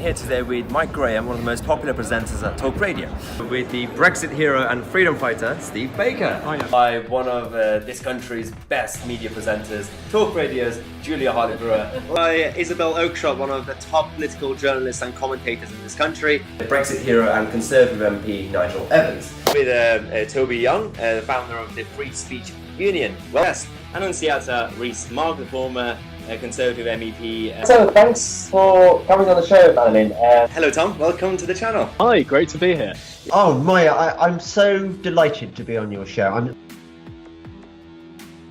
here today with Mike Graham, one of the most popular presenters at Talk Radio, with the Brexit hero and freedom fighter, Steve Baker. By one of this country's best media presenters, Talk Radio's Julia Hartley-Brewer. By Isabel Oakeshott, one of the top political journalists and commentators in this country. The Brexit hero and Conservative MP, Nigel Evans. With Toby Young, the founder of the Free Speech Union. Well, yes. Annunziata Rees-Mogg, the former Conservative MEP. So thanks for coming on the show, Madeline. Hello Tom, welcome to the channel. Hi, great to be here. Oh Maya, I'm so delighted to be on your show.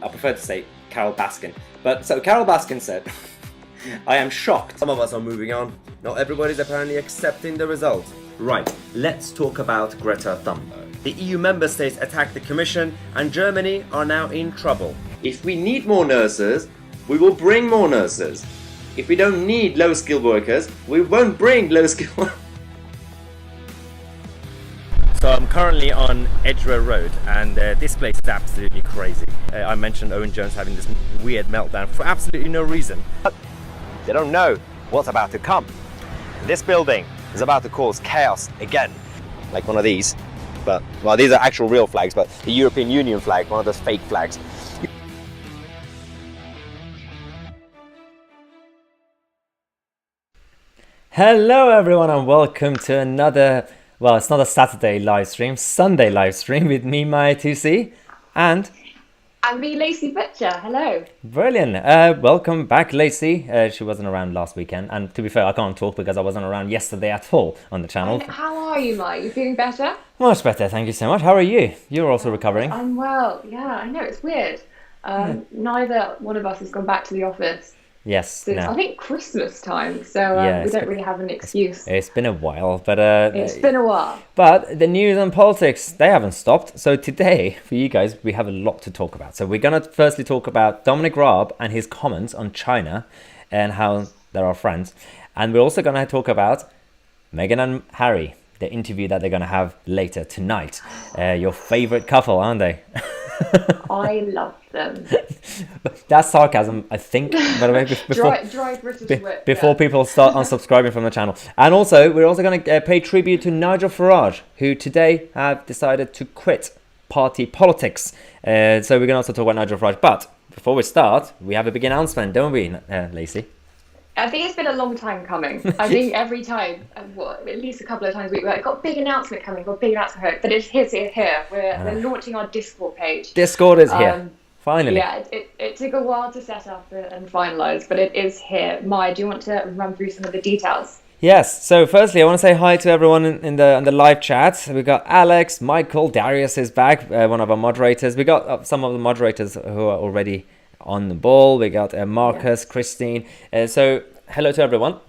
I prefer to say Carol Baskin. But so Carol Baskin said, I am shocked. Some of us are moving on. Not everybody's apparently accepting the result. Right, let's talk about Greta Thunberg. The EU member states attacked the Commission and Germany are now in trouble. If we need more nurses, we will bring more nurses. If we don't need low-skilled workers, we won't bring low-skilled workers. So I'm currently on Edgware Road and this place is absolutely crazy. I mentioned Owen Jones having this weird meltdown for absolutely no reason. They don't know what's about to come. This building is about to cause chaos again. Like one of these. But, well, these are actual real flags, but the European Union flag, one of those fake flags. Hello everyone and welcome to another, well, it's not a Saturday live stream, Sunday live stream with me, my Tousi, and me, Lacey Butcher. Hello. Brilliant. Welcome back, Lacey. She wasn't around last weekend, and to be fair, I can't talk because I wasn't around yesterday at all on the channel. And how are you, Mike? You feeling better? Much better, thank you so much. How are you? You're also recovering. I'm well. Yeah, I know, it's weird. Neither one of us has gone back to the office. Yes, since, no. I think Christmas time, so we don't really have an excuse. It's been a while, but it's been a while. But the news and politics, they haven't stopped. So today, for you guys, we have a lot to talk about. So we're gonna firstly talk about Dominic Raab and his comments on China and how they're our friends, and we're also gonna talk about Meghan and Harry, the interview that they're gonna have later tonight. Your favorite couple, aren't they? I love them. That's sarcasm, I think, by the way, dry British wit, before people start unsubscribing from the channel. And also, we're also going to pay tribute to Nigel Farage, who today have decided to quit party politics. So we're going to also talk about Nigel Farage. But before we start, we have a big announcement, don't we, Lacey? I think it's been a long time coming. I think every time, at least a couple of times a week, we've got a big announcement coming, but it's here. We're launching our Discord page. Discord is here, finally. Yeah, it took a while to set up and finalise, but it is here. Maya, do you want to run through some of the details? Yes, so firstly, I want to say hi to everyone in the live chat. We've got Alex, Michael, Darius is back, one of our moderators. We got some of the moderators who are already on the ball. We got Marcus, Christine. So hello to everyone.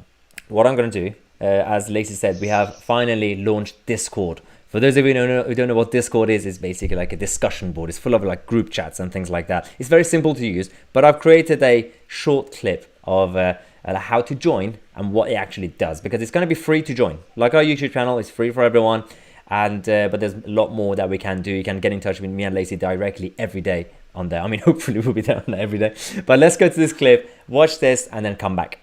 What I'm going to do, as Lacey said, we have finally launched Discord. For those of you who don't know what Discord is, it's basically like a discussion board. It's full of like group chats and things like that. It's very simple to use, but I've created a short clip of how to join and what it actually does, because it's going to be free to join. Like our YouTube channel, it's free for everyone. And but there's a lot more that we can do. You can get in touch with me and Lacey directly every day on there. I mean, hopefully we'll be there on there every day. But let's go to this clip, watch this, and then come back.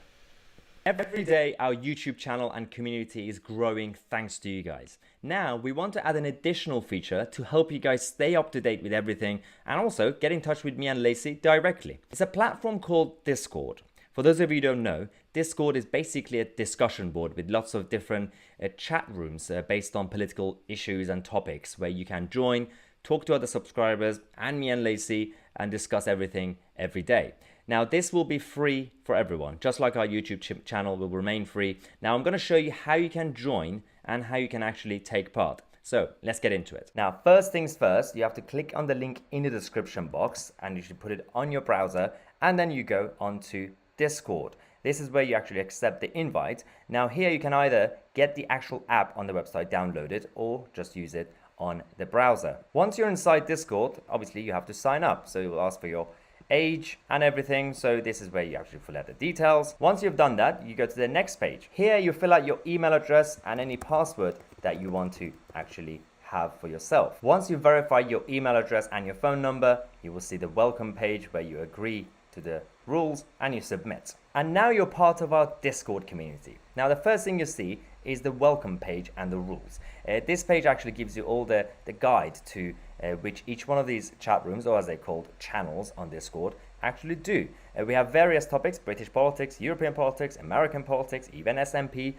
Every day, our YouTube channel and community is growing thanks to you guys. Now, we want to add an additional feature to help you guys stay up to date with everything and also get in touch with me and Lacey directly. It's a platform called Discord. For those of you who don't know, Discord is basically a discussion board with lots of different chat rooms based on political issues and topics where you can join, talk to other subscribers and me and Lacey and discuss everything every day. Now, this will be free for everyone, just like our YouTube channel will remain free. Now, I'm going to show you how you can join and how you can actually take part. So let's get into it. Now, first things first, you have to click on the link in the description box and you should put it on your browser and then you go onto Discord. This is where you actually accept the invite. Now here you can either get the actual app on the website downloaded or just use it on the browser. Once you're inside Discord, obviously you have to sign up. So it will ask for your age and everything. So this is where you actually fill out the details. Once you've done that, you go to the next page. Here you fill out your email address and any password that you want to actually have for yourself. Once you verify your email address and your phone number, you will see the welcome page where you agree to the rules, and you submit. And now you're part of our Discord community. Now the first thing you see is the welcome page and the rules. This page actually gives you all the guide to which each one of these chat rooms, or as they're called, channels on Discord, actually do. We have various topics: British politics, European politics, American politics, even SMP.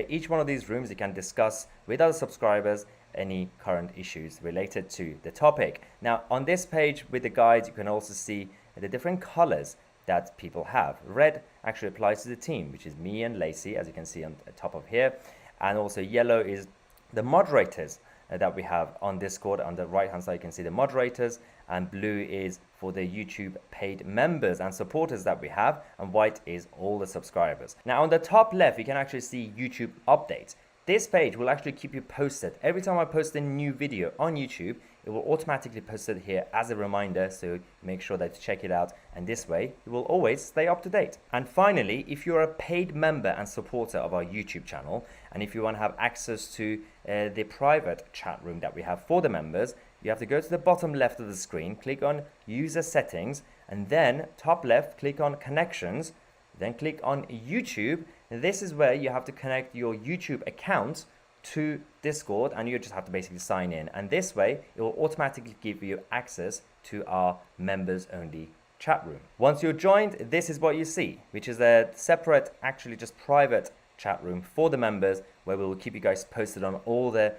Each one of these rooms you can discuss with other subscribers any current issues related to the topic. Now on this page with the guide, you can also see the different colors that people have. Red actually applies to the team, which is me and Lacey, as you can see on the top of here. And also yellow is the moderators that we have on Discord. On the right hand side you can see the moderators, and blue is for the YouTube paid members and supporters that we have, and white is all the subscribers. Now on the top left you can actually see YouTube updates. This page will actually keep you posted. Every time I post a new video on YouTube, it will automatically post it here as a reminder, so make sure that you check it out, and this way you will always stay up to date. And finally, if you're a paid member and supporter of our YouTube channel, and if you want to have access to the private chat room that we have for the members, you have to go to the bottom left of the screen, click on user settings, and then top left click on connections, then click on YouTube. This is where you have to connect your YouTube account to Discord, and you just have to basically sign in, and this way it will automatically give you access to our members only chat room. Once you're joined, this is what you see, which is a separate, actually just private chat room for the members, where we will keep you guys posted on all the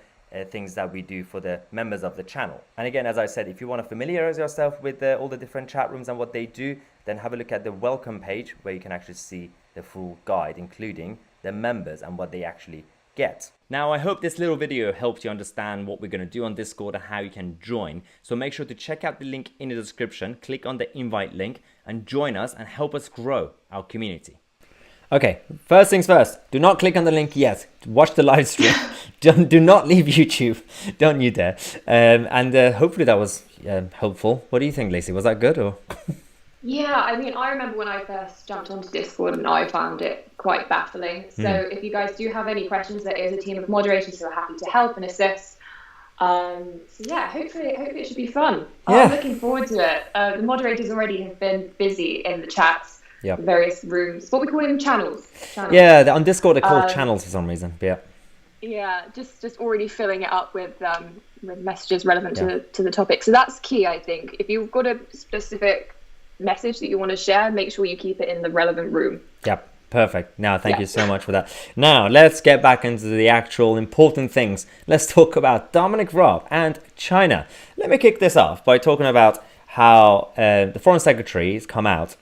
things that we do for the members of the channel. And again, as I said, if you want to familiarize yourself with all the different chat rooms and what they do, then have a look at the welcome page, where you can actually see the full guide, including the members and what they actually get. Now, I hope this little video helped you understand what we're going to do on Discord and how you can join. So make sure to check out the link in the description, click on the invite link, and join us and help us grow our community. Okay, first things first, do not click on the link yet. Watch the live stream. Do not leave YouTube. Don't you dare. And hopefully that was helpful. What do you think, Lacey? Was that good or? Yeah, I mean, I remember when I first jumped onto Discord and I found it quite baffling. So if you guys do have any questions, there is a team of moderators who are happy to help and assist. So yeah, hopefully it should be fun. Yeah. I'm looking forward to it. The moderators already have been busy in the chats. Yeah. Various rooms. What we call them, channels. Yeah, on Discord they're called channels for some reason. Yeah. Yeah, just already filling it up with messages relevant to the topic. So that's key, I think. If you've got a specific message that you want to share, make sure you keep it in the relevant room. Yep, perfect. Now, thank you so much for that. Now, let's get back into the actual important things. Let's talk about Dominic Raab and China. Let me kick this off by talking about how the Foreign Secretary has come out,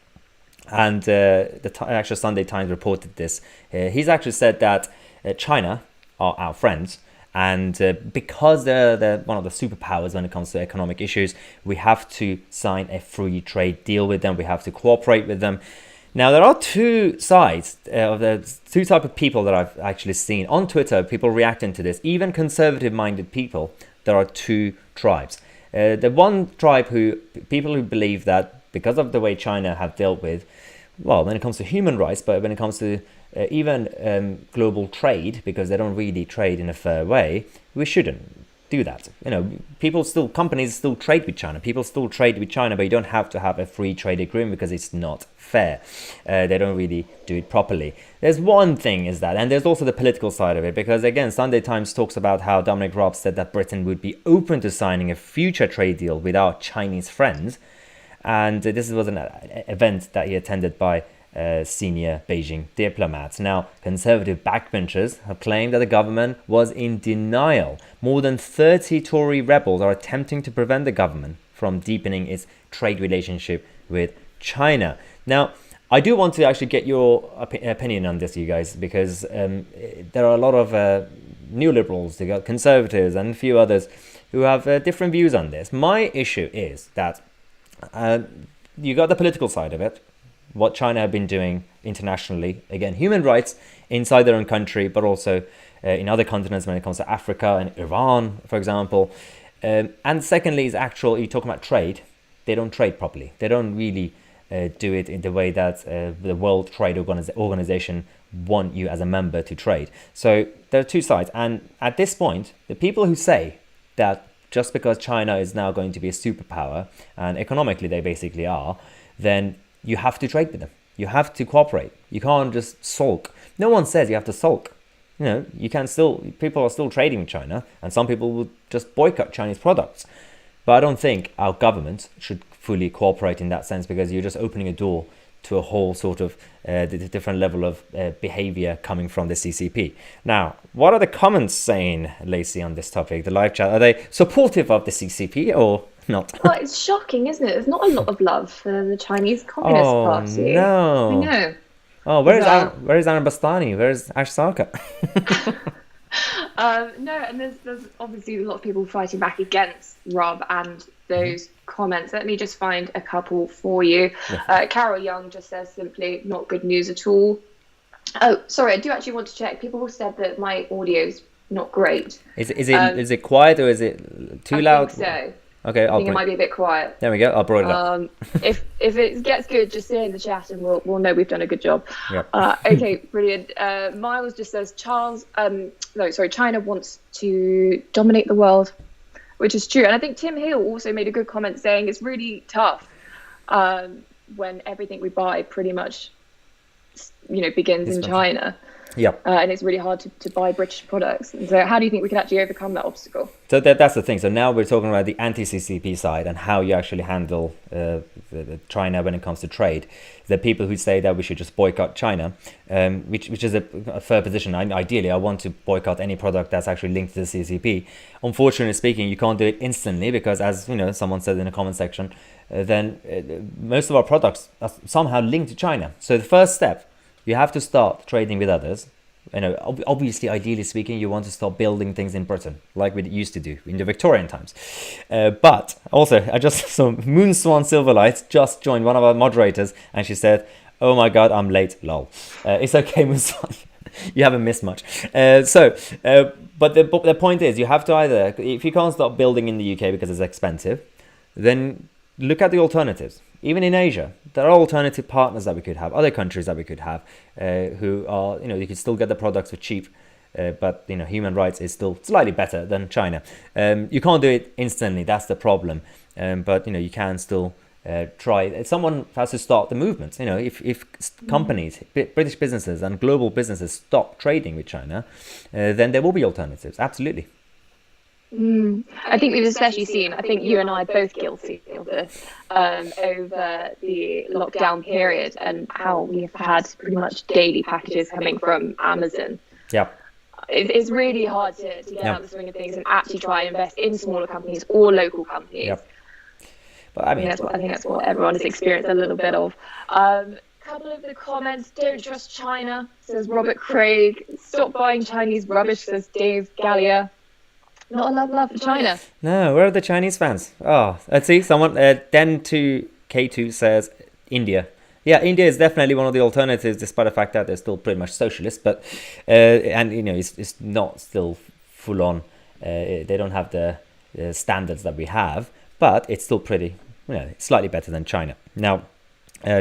and the actual Sunday Times reported this. He's actually said that China are our friends, and because they're one of the superpowers when it comes to economic issues, we have to sign a free trade deal with them. We have to cooperate with them. Now, there are two sides of the two types of people that I've actually seen on Twitter, people reacting to this, even conservative-minded people. There are two tribes. The one tribe people who believe that because of the way China have dealt with, well, when it comes to human rights, but when it comes to even global trade, because they don't really trade in a fair way, we shouldn't do that. You know, companies still trade with China. People still trade with China, but you don't have to have a free trade agreement because it's not fair. They don't really do it properly. There's one thing is that, and there's also the political side of it, because again, Sunday Times talks about how Dominic Raab said that Britain would be open to signing a future trade deal with our Chinese friends. And this was an event that he attended by senior Beijing diplomats. Now, conservative backbenchers have claimed that the government was in denial. More than 30 Tory rebels are attempting to prevent the government from deepening its trade relationship with China. Now, I do want to actually get your opinion on this, you guys, because there are a lot of neoliberals, they got conservatives and a few others who have different views on this. My issue is that you got the political side of it, what China have been doing internationally, again, human rights inside their own country, but also in other continents when it comes to Africa and Iran, for example. And secondly is you talk about trade, they don't trade properly. They don't really do it in the way that the World Trade Organization want you as a member to trade. So there are two sides. And at this point, the people who say that just because China is now going to be a superpower, and economically they basically are, then you have to trade with them. You have to cooperate. You can't just sulk. No one says you have to sulk. You know, you can still, people are still trading with China, and some people will just boycott Chinese products. But I don't think our government should fully cooperate in that sense, because you're just opening a door to a whole sort of different level of behavior coming from the CCP. Now, what are the comments saying, Lacey, on this topic? The live chat, are they supportive of the CCP or not? Well, it's shocking, isn't it? There's not a lot of love for the Chinese Communist Party. No. I know. Oh, where is Anna Bastani? Where is Ash Sarkar? No, and there's obviously a lot of people fighting back against Rob and those comments. Let me just find a couple for you. Carol Young just says simply, not good news at all. Oh, sorry, I do actually want to check. People said that my audio's not great. Is it quiet, or is it too loud? I think so. Okay, I think it might be a bit quiet. There we go. I'll bring it up. If it gets good, just say in the chat and we'll know we've done a good job. Yep. Okay, brilliant. Miles just says China wants to dominate the world, which is true. And I think Tim Hill also made a good comment saying it's really tough when everything we buy pretty much, begins in China. Yeah. And it's really hard to buy British products. And so how do you think we can actually overcome that obstacle? So that's the thing. So now we're talking about the anti-CCP side and how you actually handle the China when it comes to trade. The people who say that we should just boycott China, which is a fair position. Ideally, I want to boycott any product that's actually linked to the CCP. Unfortunately speaking, you can't do it instantly because, as someone said in the comment section, then most of our products are somehow linked to China. So the first step, you have to start trading with others. Obviously, ideally speaking, you want to start building things in Britain, like we used to do in the Victorian times. But also, I just saw Moon Swan Silverlight just joined, one of our moderators, and she said, "Oh my God, I'm late, lol." It's okay, Moon Swan. You haven't missed much. But the point is, you have to either, if you can't start building in the UK because it's expensive, then look at the alternatives. Even in Asia, there are alternative partners that we could have, other countries that we could have, who are, you could still get the products for cheap, but, human rights is still slightly better than China. You can't do it instantly, that's the problem. But, you can still try. Someone has to start the movement. If companies, British businesses and global businesses stop trading with China, then there will be alternatives, absolutely. I think we've especially seen, I think you and I are both guilty of this, over the lockdown period and how we've had pretty much daily packages coming from Amazon. Yeah. It's really hard to get out the swing of things and actually try and invest in smaller companies or local companies. Yep. But I think that's what everyone has experienced a little bit of. Couple of the comments: don't trust China, says Robert Craig. Stop buying Chinese rubbish, says Dave Gallia. Not a lot of love for China. No, where are the Chinese fans? Oh, let's see. Someone, Den2K2 says India. Yeah, India is definitely one of the alternatives, despite the fact that they're still pretty much socialist. But it's not still full on. They don't have the standards that we have, but it's still pretty, slightly better than China. Now,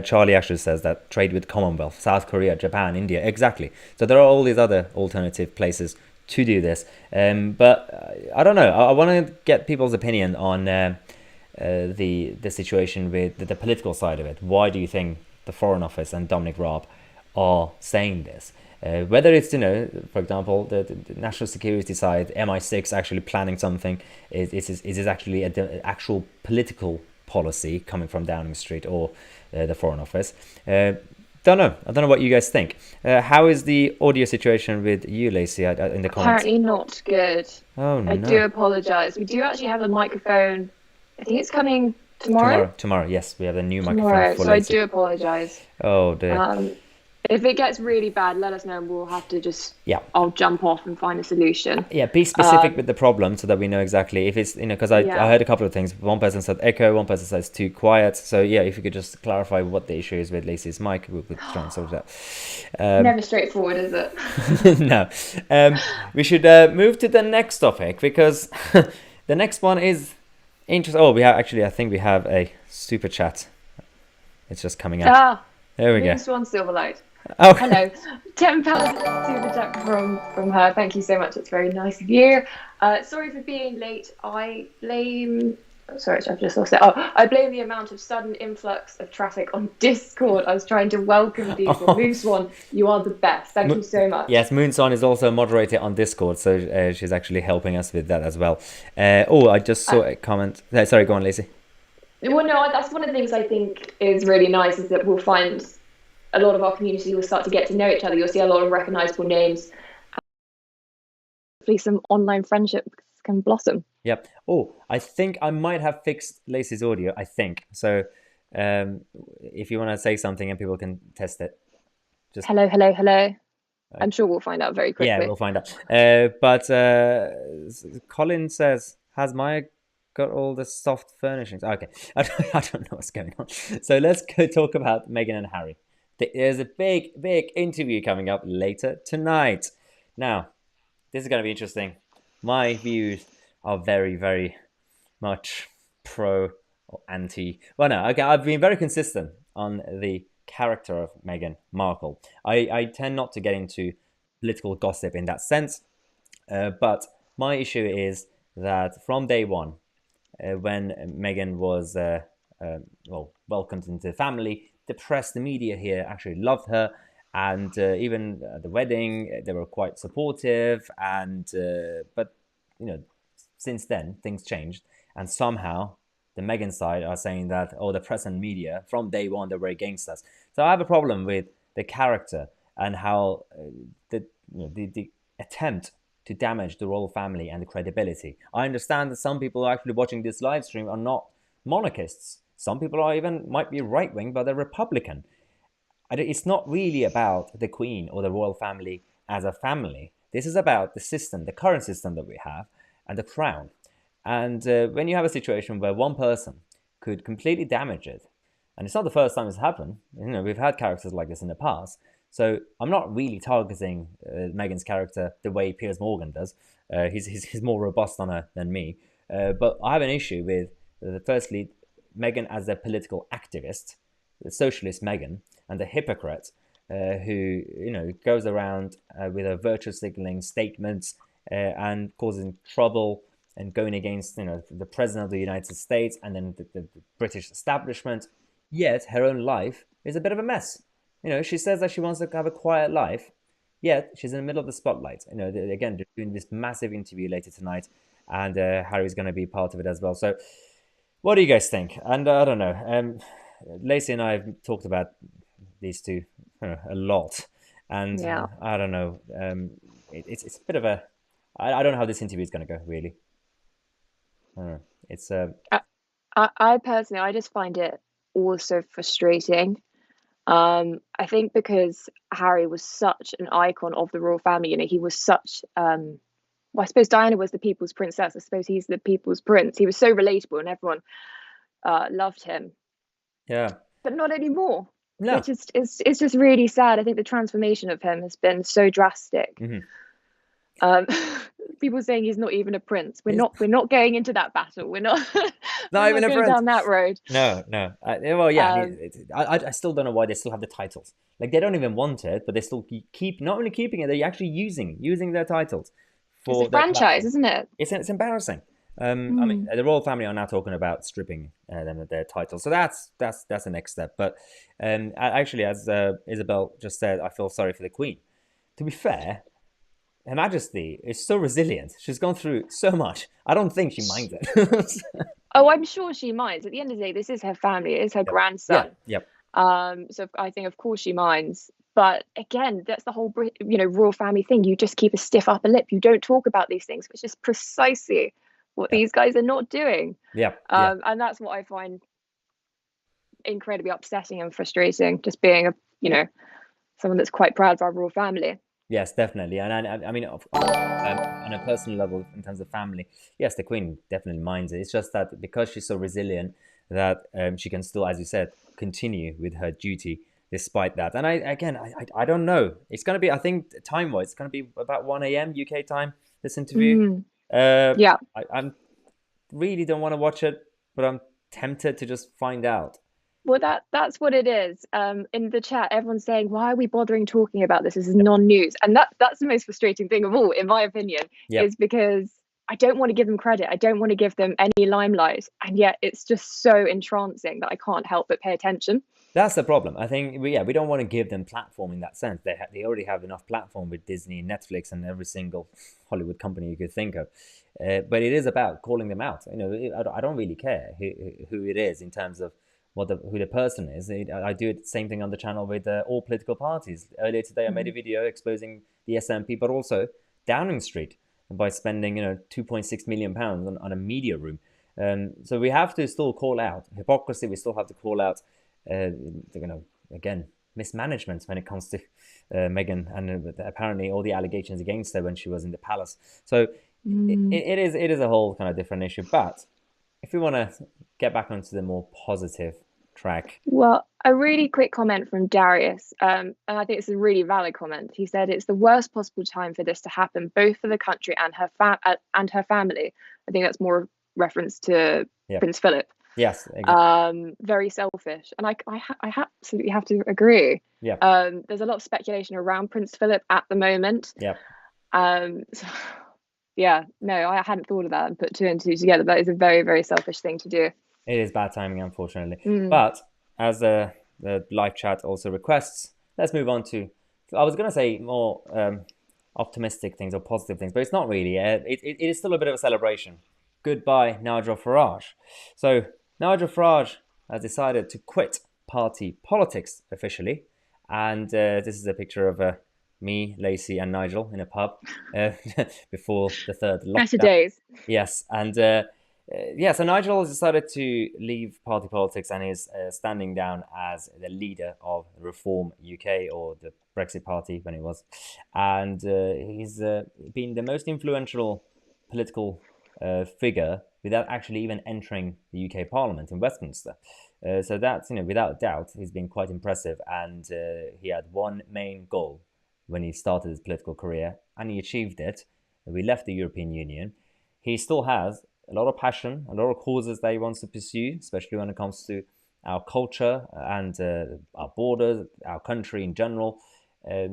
Charlie actually says that trade with Commonwealth, South Korea, Japan, India, exactly. So there are all these other alternative places to do this, but I don't know. I want to get people's opinion on the situation with the political side of it. Why do you think the Foreign Office and Dominic Raab are saying this? Whether it's, for example, the national security side, MI6 actually planning something, is actually an actual political policy coming from Downing Street or the Foreign Office. Don't know. I don't know what you guys think. How is the audio situation with you, Lacey, in the comments? Apparently not good. Oh, no. I do apologise. We do actually have a microphone. I think it's coming tomorrow. Tomorrow, yes. We have a new microphone for so Lacey. I do apologise. Oh, dear. If it gets really bad, let us know and we'll have to just... Yeah. I'll jump off and find a solution. Yeah, be specific with the problem so that we know exactly if it's, because I heard a couple of things. One person said echo, one person says too quiet. So, yeah, if you could just clarify what the issue is with Lacey's mic, we'll try and sort it out. Never straightforward, is it? No. We should move to the next topic because the next one is interesting. Oh, I think we have a super chat. It's just coming out. There we go. Swan Silverlight. Oh, hello. £10 super chat from her. Thank you so much. It's very nice of you. Sorry for being late. I blame Sorry, I've just lost it. Oh, I blame the amount of sudden influx of traffic on Discord. I was trying to welcome people. Moose One, you are the best. Thank you so much. Yes, Moonson is also a moderator on Discord, so she's actually helping us with that as well. I just saw a comment. Sorry, go on, Lacey. Well, no, that's one of the things I think is really nice, is that we'll find a lot of our community will start to get to know each other. You'll see a lot of recognisable names. Hopefully some online friendships can blossom. Yep. Oh, I think I might have fixed Lacey's audio, I think. So if you want to say something and people can test it. Just Hello. I'm sure we'll find out very quickly. Yeah, we'll find out. But Colin says, has Maya got all the soft furnishings? Okay, I don't know what's going on. So let's go talk about Meghan and Harry. There's a big interview coming up later tonight. Now, this is going to be interesting. My views are very, very much pro or anti. Well, no, okay, I've been very consistent on the character of Meghan Markle. I tend not to get into political gossip in that sense, but my issue is that from day one, when Meghan was welcomed into the family, the press, the media here actually loved her, and even at the wedding they were quite supportive. And but since then things changed, and somehow the Meghan side are saying that, the press and media from day one they were against us. So I have a problem with the character and how the attempt to damage the royal family and the credibility. I understand that some people actually watching this live stream are not monarchists. Some people might be right wing, but they're Republican. It's not really about the Queen or the royal family as a family. This is about the system, the current system that we have, and the crown. And when you have a situation where one person could completely damage it, and it's not the first time it's happened. We've had characters like this in the past. So I'm not really targeting Meghan's character the way Piers Morgan does. He's more robust on her than me. But I have an issue with, firstly, Meghan as a political activist, the socialist Meghan, and the hypocrite who goes around with a virtue signaling statements and causing trouble and going against the president of the United States and then the British establishment. Yet her own life is a bit of a mess. She says that she wants to have a quiet life, yet she's in the middle of the spotlight. Again, they're doing this massive interview later tonight, and Harry's going to be part of it as well. So what do you guys think? And I don't know. Lacey and I have talked about these two a lot, and I don't know. It's a bit of a. I don't know how this interview is going to go. Really, I don't know. It's. I personally, I just find it also frustrating. I think because Harry was such an icon of the royal family. He was such. I suppose Diana was the people's princess. I suppose he's the people's prince. He was so relatable, and everyone loved him. Yeah. But not anymore. No. It's just really sad. I think the transformation of him has been so drastic. Mm-hmm. People saying he's not even a prince. We're not going into that battle. We're not. Not even a prince. Down that road. No. Well, yeah. I still don't know why they still have the titles. Like, they don't even want it, but they still keep not only keeping it, they're actually using their titles. It's a franchise, isn't it? It's embarrassing. I mean, the royal family are now talking about stripping them of their titles, so that's the next step. But actually, as Isabel just said, I feel sorry for the Queen. To be fair, Her Majesty is so resilient. She's gone through so much. I don't think she minds it. Oh, I'm sure she minds. At the end of the day, this is her family. It is her grandson. Yep. So I think, of course, she minds. But again, that's the whole royal family thing. You just keep a stiff upper lip. You don't talk about these things, which is precisely what these guys are not doing. And that's what I find incredibly upsetting and frustrating, just being someone that's quite proud of our royal family. Yes, definitely. And I mean, on a personal level, in terms of family, yes, the Queen definitely minds it. It's just that because she's so resilient that she can still, as you said, continue with her duty despite that. And I don't know. It's going to be, I think, time-wise, it's going to be about 1 a.m. UK time, this interview. I really don't want to watch it, but I'm tempted to just find out. Well, that's what it is. In the chat, everyone's saying, why are we bothering talking about this? This is non-news. And that's the most frustrating thing of all, in my opinion, is because I don't want to give them credit. I don't want to give them any limelight. And yet it's just so entrancing that I can't help but pay attention. That's the problem. I think, we don't want to give them platform in that sense. They already have enough platform with Disney, Netflix, and every single Hollywood company you could think of. But it is about calling them out. I don't really care who it is in terms of who the person is. I do the same thing on the channel with all political parties. Earlier today, I made a video exposing the SNP, but also Downing Street, by spending 2.6 million pounds on a media room. So we have to still call out hypocrisy. We still have to call out again, mismanagement when it comes to Meghan and apparently all the allegations against her when she was in the palace. So it is a whole kind of different issue. But if we want to get back onto the more positive track. Well, a really quick comment from Darius, and I think it's a really valid comment. He said it's the worst possible time for this to happen, both for the country and her family. I think that's more reference to Prince Philip. Yes, exactly. Very selfish, and I absolutely have to agree. Yeah. There's a lot of speculation around Prince Philip at the moment. Yeah. So, yeah, no, I hadn't thought of that and put two and two together. That is a very, very selfish thing to do. It is bad timing, unfortunately. But as the live chat also requests, let's move on to, I was going to say more optimistic things or positive things, but it's not really. It is still a bit of a celebration. Goodbye, Nigel Farage. So Nigel Farage has decided to quit party politics officially. And this is a picture of me, Lacey, and Nigel in a pub before the third lockdown. Better days. Yes, and so Nigel has decided to leave party politics and is standing down as the leader of Reform UK, or the Brexit Party when it was. And he's been the most influential political figure without actually even entering the UK Parliament in Westminster. So that's, without doubt, he's been quite impressive. And he had one main goal when he started his political career, and he achieved it. We left the European Union. He still has a lot of passion, a lot of causes that he wants to pursue, especially when it comes to our culture and our borders, our country in general.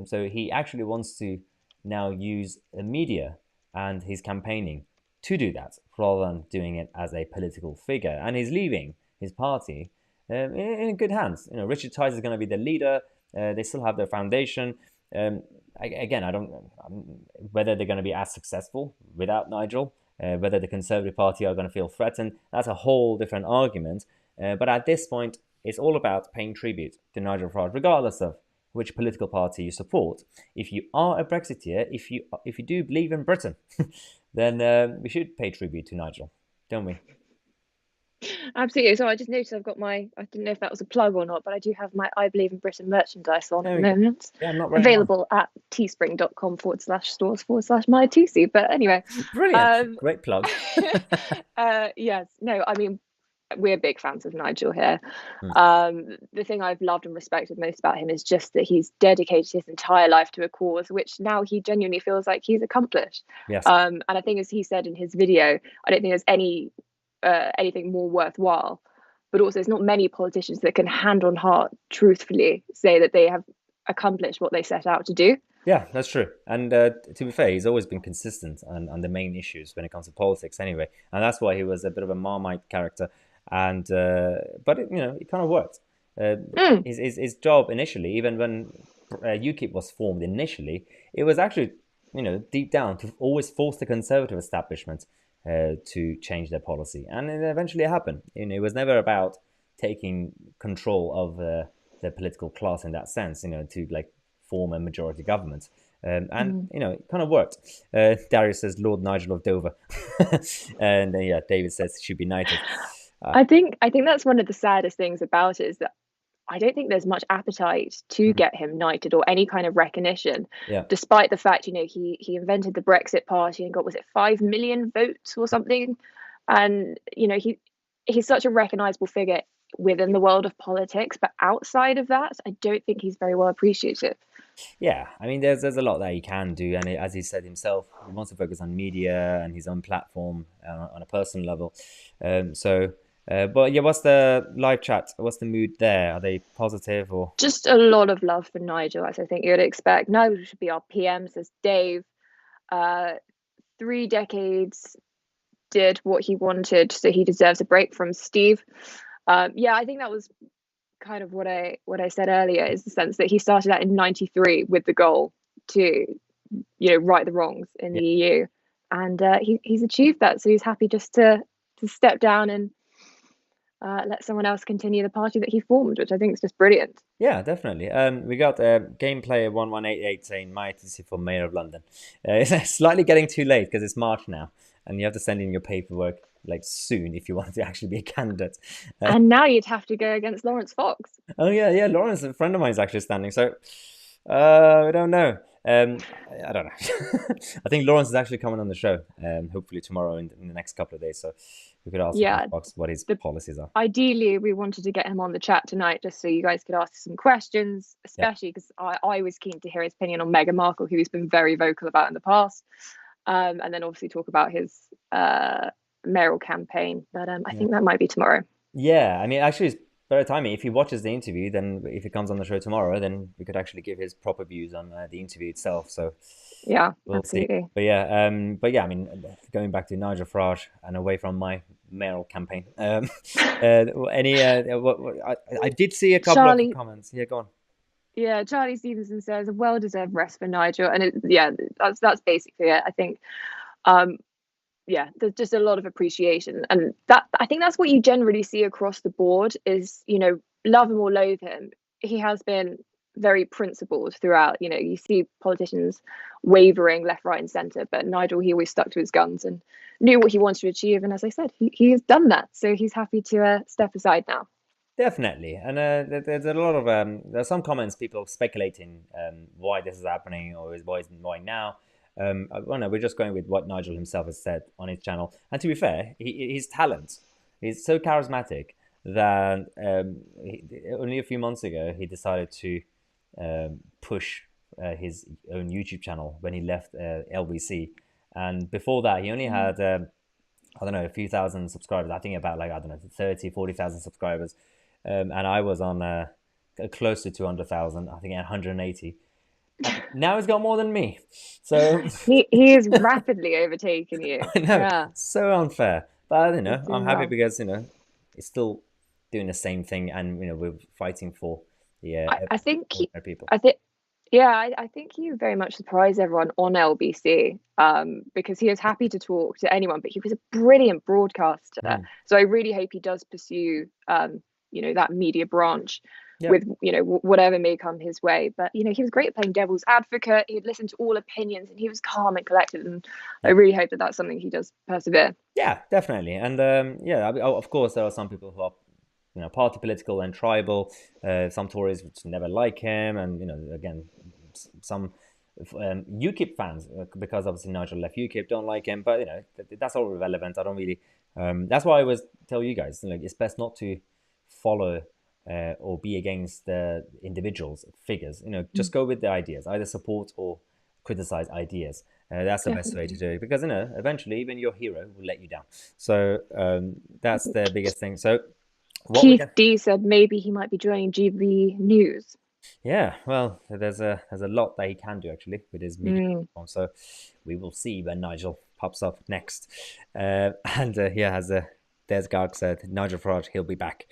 So he actually wants to now use the media and his campaigning to do that, rather than doing it as a political figure. And he's leaving his party in good hands. Richard Tice is going to be the leader. They still have their foundation. Again, I don't whether they're going to be as successful without Nigel. Whether the Conservative Party are going to feel threatened, that's a whole different argument. But at this point, it's all about paying tribute to Nigel Farage, regardless of which political party you support. If you are a Brexiteer, if you do believe in Britain, then we should pay tribute to Nigel, don't we? Absolutely. So I just noticed I've got I didn't know if that was a plug or not, but I do have my I Believe in Britain merchandise on at the moment. Yeah, not very available at teespring.com/stores/my Tousi. But anyway. Brilliant. Great plug. Yes. No, I mean, we're big fans of Nigel here. The thing I've loved and respected most about him is just that he's dedicated his entire life to a cause, which now he genuinely feels like he's accomplished. Yes. And I think, as he said in his video, I don't think there's anything more worthwhile, but also there's not many politicians that can hand on heart truthfully say that they have accomplished what they set out to do. Yeah, that's true. And to be fair, he's always been consistent on the main issues when it comes to politics anyway, and that's why he was a bit of a Marmite character. And but it kind of worked. His job initially, even when UKIP was formed initially, it was actually deep down to always force the Conservative establishment to change their policy, and it eventually happened. It was never about taking control of the political class in that sense, to form a majority government. It kind of worked. Darius says Lord Nigel of Dover, and then David says he should be knighted. I think that's one of the saddest things about it, is that I don't think there's much appetite to get him knighted or any kind of recognition, despite the fact, he invented the Brexit Party and got, was it 5 million votes or something? And, he's such a recognisable figure within the world of politics, but outside of that, I don't think he's very well appreciated. Yeah, I mean, there's a lot that he can do, and as he said himself, he wants to focus on media and his own platform on a personal level. But yeah, what's the live chat? What's the mood there? Are they positive or? Just a lot of love for Nigel, as I think you'd expect. Nigel should be our PM, says Dave. 3 decades, did what he wanted, so he deserves a break from Steve. Yeah, I think that was kind of what I said earlier, is the sense that he started out in '93 with the goal to, right the wrongs in the EU, and he's achieved that. So he's happy just to step down and let someone else continue the party that he formed, which I think is just brilliant. Yeah, definitely. We got gameplay 118 saying my TC for Mayor of London. It's slightly getting too late because it's March now, and you have to send in your paperwork like soon if you want to actually be a candidate. And now you'd have to go against Lawrence Fox. Oh yeah, Lawrence, a friend of mine, is actually standing. So I don't know. I don't know. I think Lawrence is actually coming on the show, hopefully tomorrow in the next couple of days. So we could ask Fox what his policies are. Ideally, we wanted to get him on the chat tonight just so you guys could ask some questions, especially because I was keen to hear his opinion on Meghan Markle, who he's been very vocal about in the past, and then obviously talk about his mayoral campaign. But I think that might be tomorrow. Yeah, I mean, actually, it's better timing. If he watches the interview, then if he comes on the show tomorrow, then we could actually give his proper views on the interview itself. So yeah, we'll absolutely. See. But yeah, I mean, going back to Nigel Farage and away from my mayoral campaign. I did see a couple of comments. Yeah, go on. Yeah, Charlie Stevenson says a well-deserved rest for Nigel, and that's basically it. I think. There's just a lot of appreciation, and that I think that's what you generally see across the board is, love him or loathe him. He has been very principled throughout. You see politicians wavering left, right, and centre, but Nigel, he always stuck to his guns and knew what he wanted to achieve. And as I said, he has done that, so he's happy to step aside now. Definitely, and there's a lot of there's some comments, people speculating why this is happening or why now. We're just going with what Nigel himself has said on his channel. And to be fair, his talent, he's so charismatic that only a few months ago he decided to push his own YouTube channel when he left LBC. And before that, he only had, a few thousand subscribers. I think about 40,000 subscribers. And I was on close to 200,000, I think 180. Now he's got more than me, so he is rapidly overtaking you. I know, so unfair, but I'm happy because he's still doing the same thing, and we're fighting for the I think people. I think he very much surprised everyone on LBC because he was happy to talk to anyone, but he was a brilliant broadcaster. So I really hope he does pursue that media branch. With whatever may come his way, but he was great at playing devil's advocate. He'd listen to all opinions, and he was calm and collected. And I really hope that that's something he does persevere. Yeah, definitely. And of course, there are some people who are party political and tribal. Some Tories which never like him, and again, some UKIP fans, because obviously Nigel left UKIP, don't like him. But that's all irrelevant. I don't really. That's why I always tell you guys, it's best not to follow. Or be against the individuals, figures. Just go with the ideas. Either support or criticize ideas. That's the best way to do it, because eventually even your hero will let you down. So that's the biggest thing. So Keith D said maybe he might be joining GB News. Yeah, well, there's a lot that he can do actually with his media platform. So we will see when Nigel pops up next. As Desgarg said, Nigel Farage, he'll be back.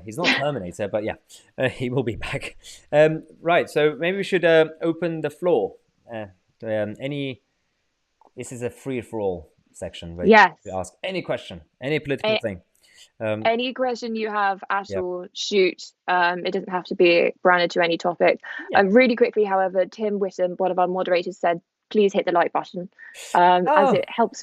He's not Terminator, but he will be back. Right, so maybe we should open the floor. This is a free-for-all section where you ask any question, any political thing. Any question you have at all, shoot. It doesn't have to be branded to any topic. Really quickly, however, Tim Whittam, one of our moderators, said, please hit the like button, as it helps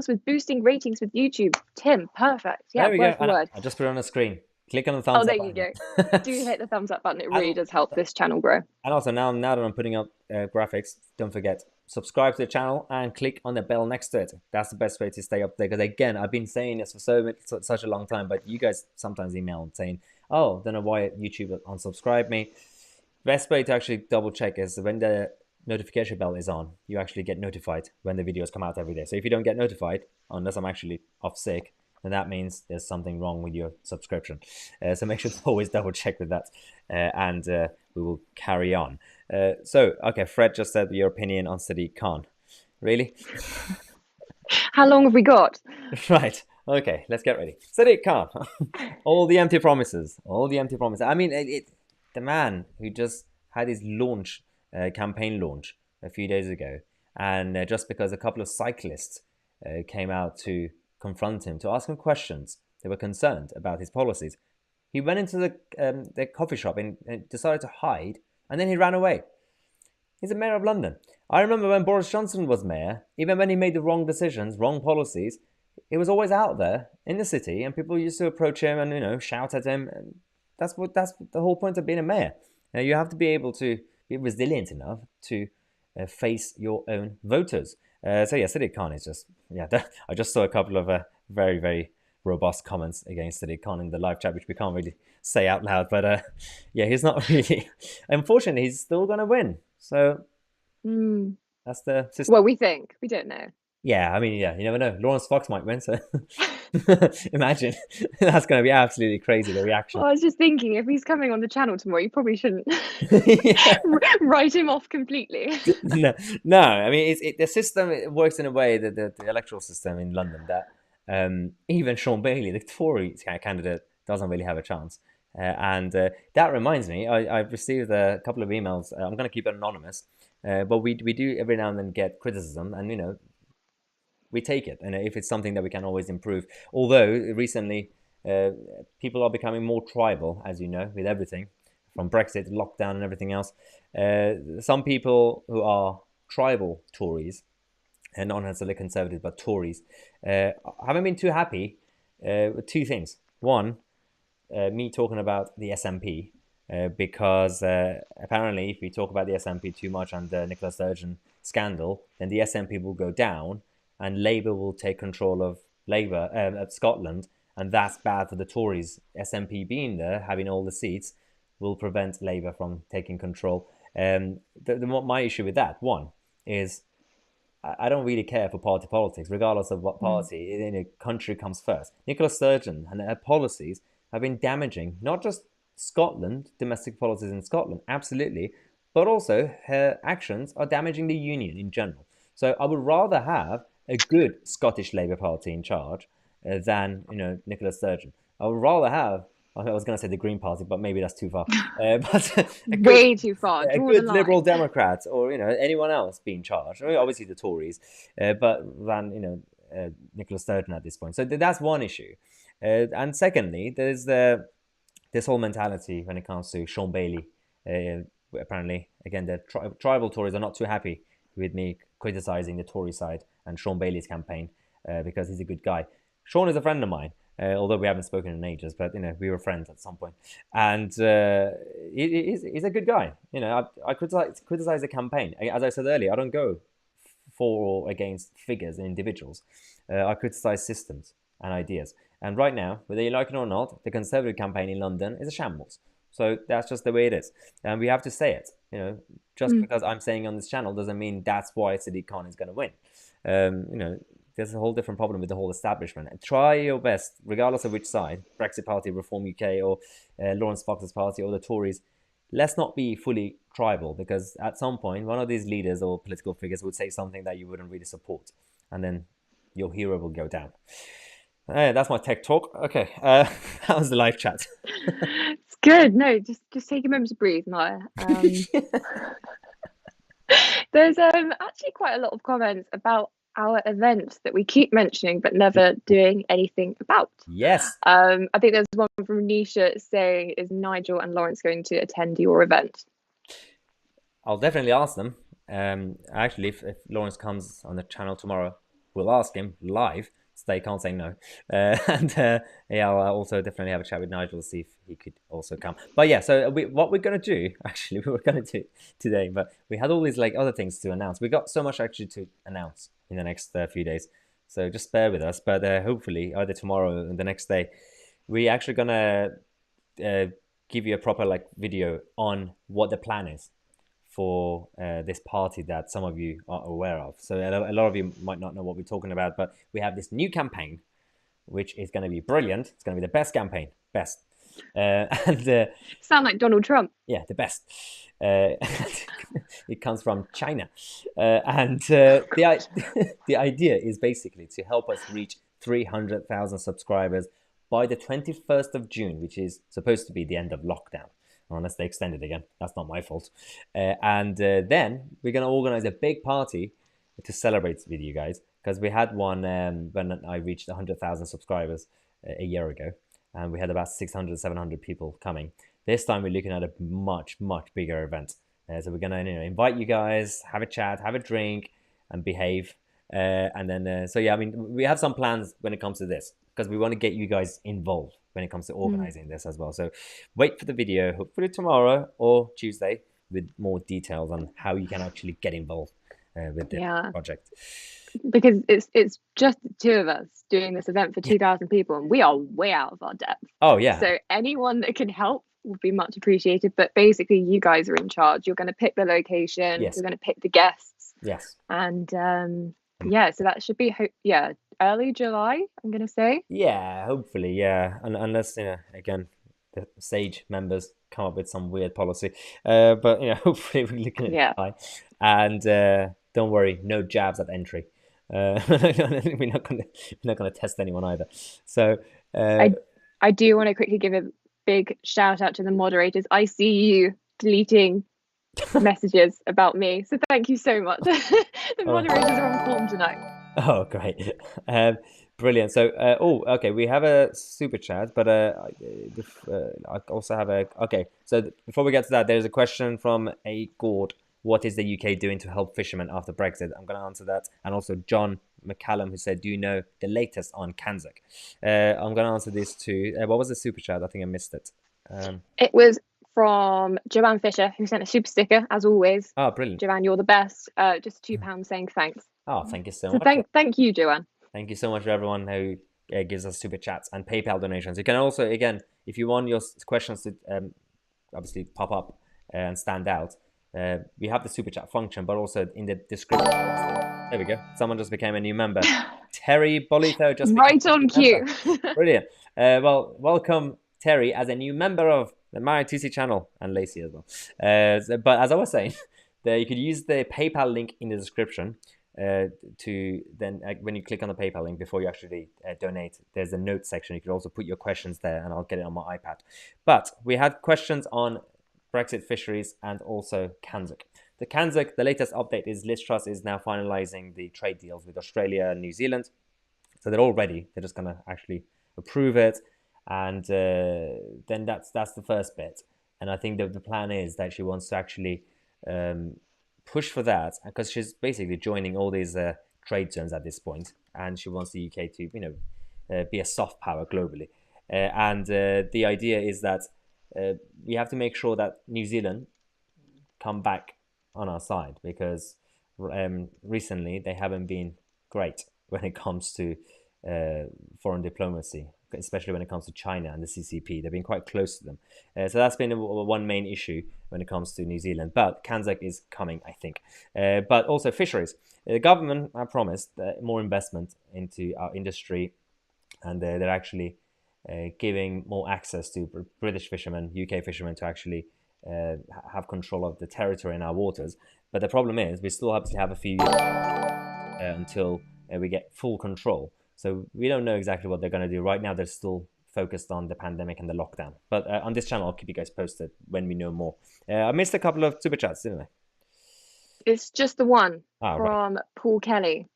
with boosting ratings with YouTube. Tim, perfect. Yeah, word for word. I'll just put it on the screen. Click on the thumbs up button. Oh, there you go. Do hit the thumbs up button. It really does help this channel grow. And also, now that I'm putting up graphics, don't forget, subscribe to the channel and click on the bell next to it. That's the best way to stay up there. Because again, I've been saying this for such a long time, but you guys sometimes email saying, oh, don't know why YouTube unsubscribed me. Best way to actually double check is when the notification bell is on, you actually get notified when the videos come out every day. So if you don't get notified, unless I'm actually off sick, then that means there's something wrong with your subscription. So make sure to always double check with that, and we will carry on. Okay, Fred just said your opinion on Sadiq Khan. Really? How long have we got? Right. Okay, let's get ready. Sadiq Khan. All the empty promises. All the empty promises. I mean, the man who just had his launch, campaign launch a few days ago, and just because a couple of cyclists came out to confront him, to ask him questions, they were concerned about his policies. He went into the coffee shop and decided to hide, and then he ran away. He's the mayor of London. I remember when Boris Johnson was mayor, even when he made the wrong decisions, wrong policies, he was always out there in the city, and people used to approach him and shout at him. And that's the whole point of being a mayor. You have to be able to be resilient enough to face your own voters. So yeah, Sadiq Khan is just I just saw a couple of very, very robust comments against Sadiq Khan in the live chat, which we can't really say out loud. But yeah, he's not really. Unfortunately, he's still going to win. So that's the system. Well, we think. We don't know. Yeah, I mean, yeah, you never know. Lawrence Fox might win, so imagine. That's going to be absolutely crazy, the reaction. Well, I was just thinking, if he's coming on the channel tomorrow, you probably shouldn't write him off completely. No. I mean, the system works in a way that the electoral system in London that even Sean Bailey, the Tory candidate, doesn't really have a chance. And that reminds me, I've received a couple of emails. I'm going to keep it anonymous, but we do every now and then get criticism, and we take it, and if it's something that we can always improve. Although recently, people are becoming more tribal, as you know, with everything from Brexit, lockdown, and everything else. Some people who are tribal Tories, and not necessarily conservatives, but Tories, haven't been too happy with two things. One, me talking about the SNP, because apparently, if we talk about the SNP too much and the Nicola Sturgeon scandal, then the SNP will go down, and Labour will take control of Scotland, and that's bad for the Tories. SNP being there, having all the seats, will prevent Labour from taking control. My issue with that, one, is I don't really care for party politics, regardless of what party in a country comes first. Nicola Sturgeon and her policies have been damaging not just Scotland, domestic policies in Scotland, absolutely, but also her actions are damaging the union in general. So I would rather have a good Scottish Labour Party in charge than Nicola Sturgeon. I would rather have, I was going to say the Green Party, but maybe that's too far. But way too far. A good Liberal Democrat or anyone else be in charge. I mean, obviously the Tories, but than Nicola Sturgeon at this point. So that's one issue. And secondly, there's this whole mentality when it comes to Sean Bailey. Apparently, again, the tribal Tories are not too happy with me criticising the Tory side and Sean Bailey's campaign because he's a good guy. Sean is a friend of mine, although we haven't spoken in ages, but we were friends at some point. And he's a good guy. I criticize the campaign. As I said earlier, I don't go for or against figures and individuals. I criticize systems and ideas. And right now, whether you like it or not, the Conservative campaign in London is a shambles. So that's just the way it is. And we have to say it. Just because I'm saying on this channel doesn't mean that's why Sadiq Khan is going to win. There's a whole different problem with the whole establishment. And try your best, regardless of which side, Brexit Party, Reform UK, or Lawrence Fox's party, or the Tories, let's not be fully tribal, because at some point, one of these leaders or political figures would say something that you wouldn't really support. And then your hero will go down. That's my tech talk. Okay, that was the live chat. It's good. No, just take a moment to breathe, Maya. There's actually quite a lot of comments about our event that we keep mentioning but never doing anything about. Yes. I think there's one from Nisha saying, is Nigel and Lawrence going to attend your event? I'll definitely ask them. Actually, if Lawrence comes on the channel tomorrow, we'll ask him live. So they can't say no. I'll also definitely have a chat with Nigel to see if he could also come. But yeah, so what we're going to do, actually, we were going to do today, but we had all these other things to announce. We got so much actually to announce in the next few days. So just bear with us. But hopefully, either tomorrow or the next day, we're actually going to give you a proper video on what the plan is for this party that some of you are aware of. So a lot of you might not know what we're talking about, but we have this new campaign, which is going to be brilliant. It's going to be the best campaign, best. And Sound like Donald Trump. yeah, the best. It comes from China, and the idea is basically to help us reach 300,000 subscribers by the 21st of June, which is supposed to be the end of lockdown, unless they extend it again. That's not my fault. And then we're going to organize a big party to celebrate with you guys, because we had one when I reached 100,000 subscribers a year ago, and we had about 600, 700 people coming. This time we're looking at a much, much bigger event. So we're going to invite you guys, have a chat, have a drink, and behave. And then, so yeah, I mean, we have some plans when it comes to this, because we want to get you guys involved when it comes to organizing this as well. So wait for the video, hopefully tomorrow or Tuesday, with more details on how you can actually get involved with the project. Because it's just the two of us doing this event for 2,000 people, and we are way out of our depth. Oh yeah. So anyone that can help would be much appreciated. But basically, you guys are in charge. You're going to pick the location. Yes. You're going to pick the guests. Yes. And yeah, so that should be early July, I'm going to say. Yeah, hopefully, yeah. Unless again, the Sage members come up with some weird policy. But hopefully we're looking at July. And don't worry, no jabs at entry. We're not gonna test anyone either. So I do want to quickly give a big shout out to the moderators. I see you deleting messages about me, so thank you so much. The moderators are on form tonight. Oh, great. Brilliant. So okay, we have a super chat, but I also have so before we get to that, there's a question from a Gord. What is the UK doing to help fishermen after Brexit? I'm going to answer that. And also John McCallum, who said, do you know the latest on Kanzak? I'm going to answer this too. What was the super chat? I think I missed it. It was from Joanne Fisher, who sent a super sticker, as always. Oh, brilliant. Joanne, you're the best. Just £2 saying thanks. Oh, thank you so much. Thank you, Joanne. Thank you so much for everyone who gives us super chats and PayPal donations. You can also, again, if you want your questions to obviously pop up and stand out, we have the super chat function, but also in the description. There we go. Someone just became a new member. Terry Bolito just right on cue. Brilliant. Well, welcome Terry as a new member of the My Tousi channel, and Lacey as well. But as I was saying, you could use the PayPal link in the description to then when you click on the PayPal link before you actually donate, there's a note section. You could also put your questions there, and I'll get it on my iPad. But we had questions on Brexit fisheries and also Kanzak. The latest update is Liz Truss is now finalising the trade deals with Australia and New Zealand. So they're all ready. They're just going to actually approve it. And then that's the first bit. And I think the plan is that she wants to actually push for that, because she's basically joining all these trade zones at this point. And she wants the UK to, be a soft power globally. And the idea is that we have to make sure that New Zealand come back on our side, because recently they haven't been great when it comes to foreign diplomacy, especially when it comes to China and the CCP. They've been quite close to them. So that's been one main issue when it comes to New Zealand. But Kanzak is coming, I think. But also fisheries. The government have promised more investment into our industry, and they're actually giving more access to British fishermen, UK fishermen, to actually have control of the territory in our waters. But the problem is we still have to have a few years until we get full control. So we don't know exactly what they're going to do. Right now, they're still focused on the pandemic and the lockdown. But on this channel, I'll keep you guys posted when we know more. I missed a couple of super chats, didn't I? It's just the one from Paul Kelly.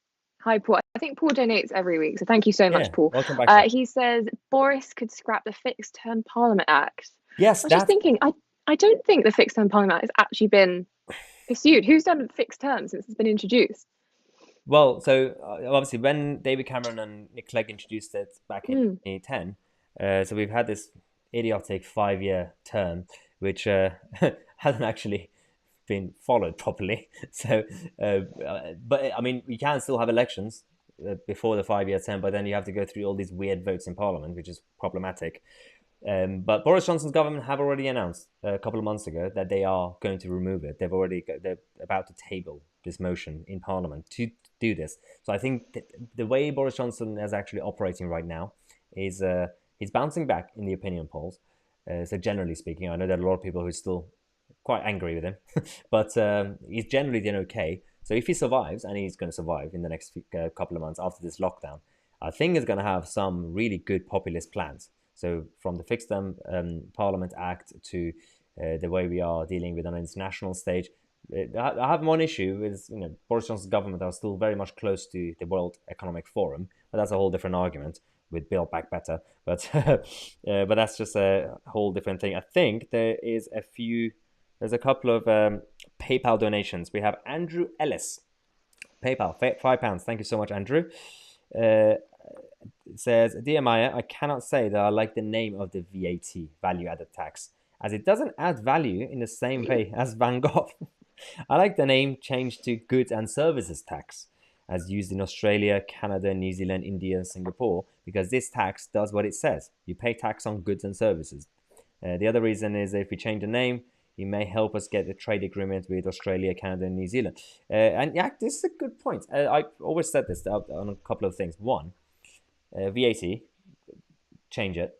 Hi, Paul. I think Paul donates every week, so thank you so much, Paul. Welcome back. He says Boris could scrap the Fixed Term Parliament Act. Yes, I was just thinking, I don't think the Fixed Term Parliament Act has actually been pursued. Who's done fixed term since it's been introduced? Well, so obviously when David Cameron and Nick Clegg introduced it back in 2010, so we've had this idiotic 5-year term, which hasn't actually been followed properly. So, but I mean, we can still have elections before the 5-year term, but then you have to go through all these weird votes in Parliament, which is problematic. But Boris Johnson's government have already announced a couple of months ago that they are going to remove it. They're about to table this motion in Parliament to do this. So I think the way Boris Johnson is actually operating right now is he's bouncing back in the opinion polls, So generally speaking, I know there are a lot of people who are still quite angry with him, but he's generally doing okay. So if he survives, and he's going to survive in the next couple of months after this lockdown, I think he's going to have some really good populist plans. So from the Fixed Parliament Act to the way we are dealing with on an international stage, I have one issue with Boris Johnson's government are still very much close to the World Economic Forum, but that's a whole different argument with Build Back Better. But but that's just a whole different thing. I think there's a couple of PayPal donations. We have Andrew Ellis, PayPal, £5. Thank you so much, Andrew. It says, Dear Maya, I cannot say that I like the name of the VAT, value added tax, as it doesn't add value in the same way as Van Gogh. I like the name changed to goods and services tax, as used in Australia, Canada, New Zealand, India, and Singapore, because this tax does what it says. You pay tax on goods and services. The other reason is if we change the name, it may help us get a trade agreement with Australia, Canada, and New Zealand. And yeah, this is a good point. I always said this on a couple of things. One, VAT, change it.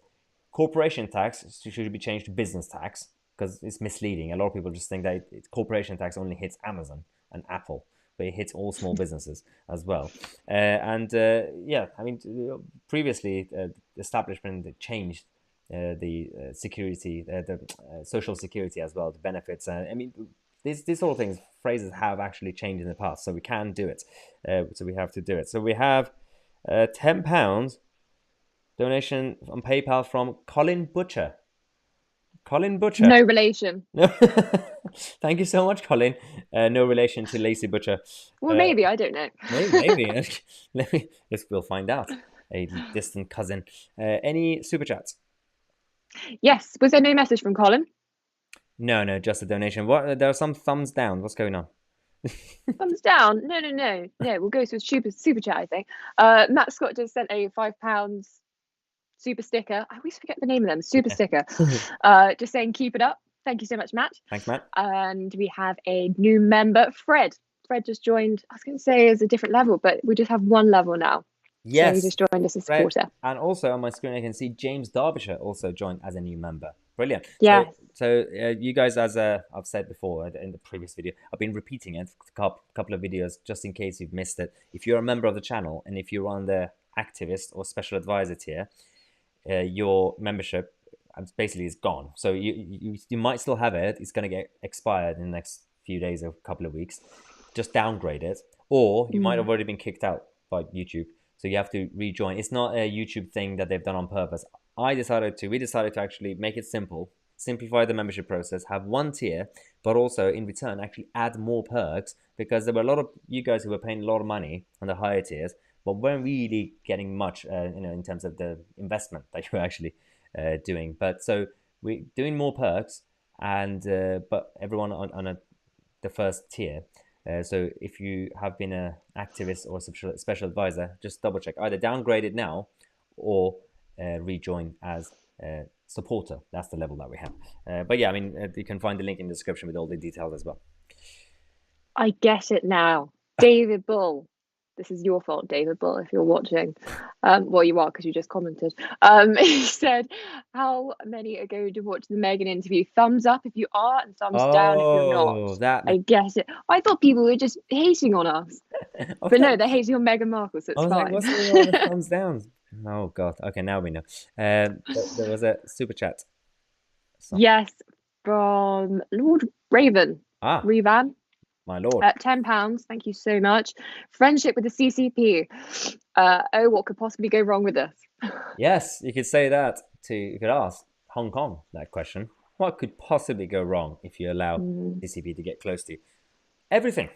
Corporation tax should be changed to business tax, because it's misleading. A lot of people just think that corporation tax only hits Amazon and Apple, but it hits all small businesses as well. Yeah, I mean, previously the establishment changed the security, the social security as well, the benefits. I mean, these sort of things, phrases have actually changed in the past, so we can do it. So we have to do it. So we have £10 donation on PayPal from Colin Butcher. Colin Butcher. No relation. Thank you so much, Colin. No relation to Lacey Butcher. Well, maybe, I don't know. Maybe. We'll find out. A distant cousin. Any super chats? Yes. Was there no message from Colin? No, just a donation. There are some thumbs down. What's going on? Thumbs down? No. We'll go to a super chat, I think. Matt Scott just sent a £5 super sticker. I always forget the name of them. Super sticker. Just saying, keep it up. Thank you so much, Matt. Thanks, Matt. And we have a new member, Fred. Fred just joined. I was going to say as a different level, but we just have one level now. Yes. So he just joined as a supporter. And also on my screen, I can see James Derbyshire also joined as a new member. Brilliant. Yeah. So you guys, as I've said before in the previous video, I've been repeating it a couple of videos just in case you've missed it. If you're a member of the channel and if you're on the activist or special advisor tier, your membership basically is gone. So you might still have it. It's going to get expired in the next few days or a couple of weeks. Just downgrade it. Or you might have already been kicked out by YouTube. So you have to rejoin. It's not a YouTube thing that they've done on purpose. We decided to actually make it simple, simplify the membership process, have one tier, but also in return actually add more perks, because there were a lot of you guys who were paying a lot of money on the higher tiers, but weren't really getting much, in terms of the investment that you were actually doing. But so we're doing more perks, and but everyone on the first tier. So if you have been an activist or a special advisor, just double check. Either downgrade it now or rejoin as a supporter. That's the level that we have. But yeah, I mean, you can find the link in the description with all the details as well. I get it now. David Bull. This is your fault, David Bull, if you're watching. Well, you are, because you just commented. He said, how many are going to watch the Meghan interview? Thumbs up if you are, and thumbs down if you're not. I get it. I thought people were just hating on us. But no, they're hating on Meghan Markle, so it's fine. Like, what's all the thumbs down? Oh, God. Okay, now we know. There was a super chat. Yes, from Lord Raven. Revan. My lord. £10. Thank you so much. Friendship with the CCP. What could possibly go wrong with this? Yes, you could say that you could ask Hong Kong that question. What could possibly go wrong if you allow CCP to get close to you? Everything.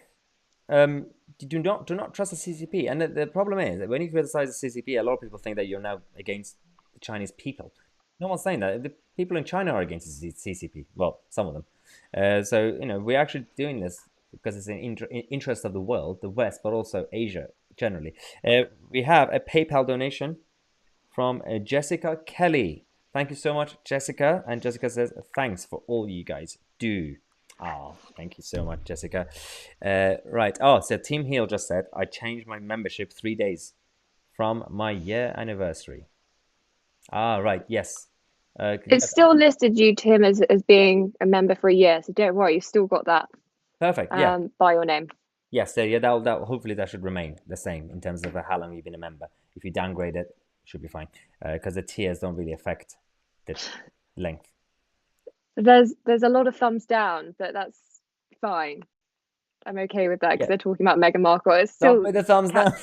Do not trust the CCP. And the problem is that when you criticize the CCP, a lot of people think that you're now against the Chinese people. No one's saying that. The people in China are against the CCP. Well, some of them. So, we're actually doing this because it's in interest of the world, the West, but also Asia generally. We have a PayPal donation from Jessica Kelly. Thank you so much, Jessica. And Jessica says, thanks for all you guys do. Oh, thank you so much, Jessica. Right. Oh, so Tim Heal just said, I changed my membership 3 days from my year anniversary. Right. Yes. It's still listed you, Tim, as being a member for a year, so don't worry, you've still got that. Perfect. Yeah. By your name. Yes. So yeah, that hopefully that should remain the same in terms of how long you've been a member. If you downgrade it, should be fine, because the tiers don't really affect the length. There's a lot of thumbs down, but that's fine. I'm okay with that because they're talking about Meghan Markle. It's still the thumbs down.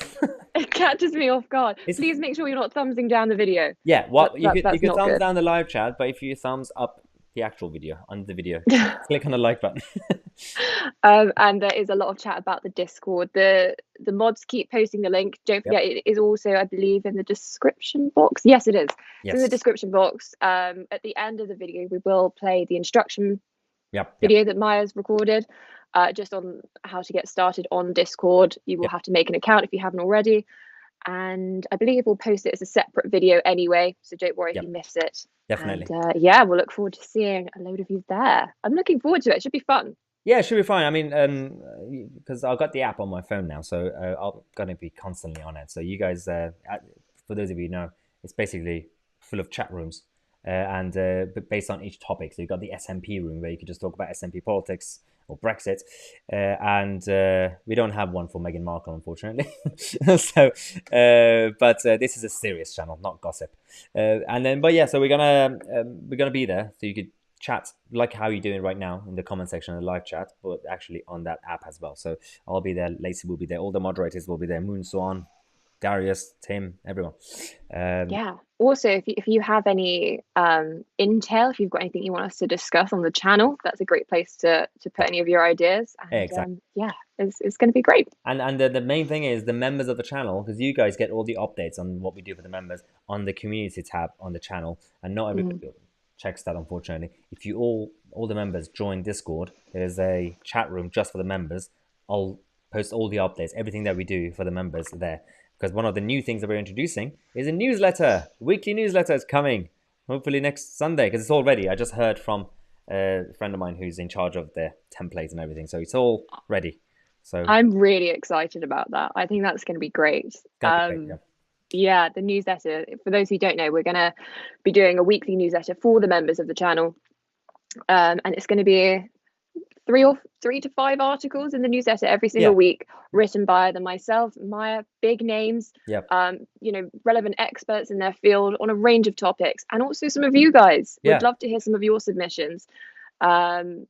It catches me off guard. Please make sure you're not thumbsing down the video. Yeah, you could thumbs good. down the live chat, but if you thumbs up the actual video, under the video, click on the like button. And there is a lot of chat about the Discord. The mods keep posting the link. Don't forget, it is also, I believe, in the description box. Yes, it is. It's in the description box. At the end of the video, we will play the instruction video that Maya's recorded, just on how to get started on Discord. You will have to make an account if you haven't already. And I believe we'll post it as a separate video anyway, so don't worry if you miss it. Definitely. And we'll look forward to seeing a load of you there. I'm looking forward to it. It should be fun. Yeah, it should be fine. I mean, because I've got the app on my phone now, so I'm going to be constantly on it. So you guys, for those of you who know, it's basically full of chat rooms, and based on each topic. So you've got the SMP room where you can just talk about SMP politics or Brexit, and we don't have one for Meghan Markle, unfortunately. So, but this is a serious channel, not gossip. So we're gonna be there, so you could chat like how you're doing right now in the comment section of the live chat, but actually on that app as well. So I'll be there, Lacey will be there, all the moderators will be there, Moon Swan, Darius, Tim, everyone. Also, if you have any intel, if you've got anything you want us to discuss on the channel, that's a great place to put any of your ideas. And, exactly. It's going to be great. And the main thing is the members of the channel, because you guys get all the updates on what we do for the members on the community tab on the channel, and not everybody checks that, unfortunately. If you all the members join Discord, there's a chat room just for the members. I'll post all the updates, everything that we do for the members there. Because one of the new things that we're introducing is a newsletter. Weekly newsletter is coming, hopefully next Sunday, because it's all ready. I just heard from a friend of mine who's in charge of the templates and everything. So it's all ready. So I'm really excited about that. I think that's going to be great. The newsletter. For those who don't know, we're going to be doing a weekly newsletter for the members of the channel. And it's going to be 3 to 5 articles in the newsletter every single week, written by myself, Maya, big names, relevant experts in their field on a range of topics, and also some of you guys. We'd love to hear some of your submissions. We'll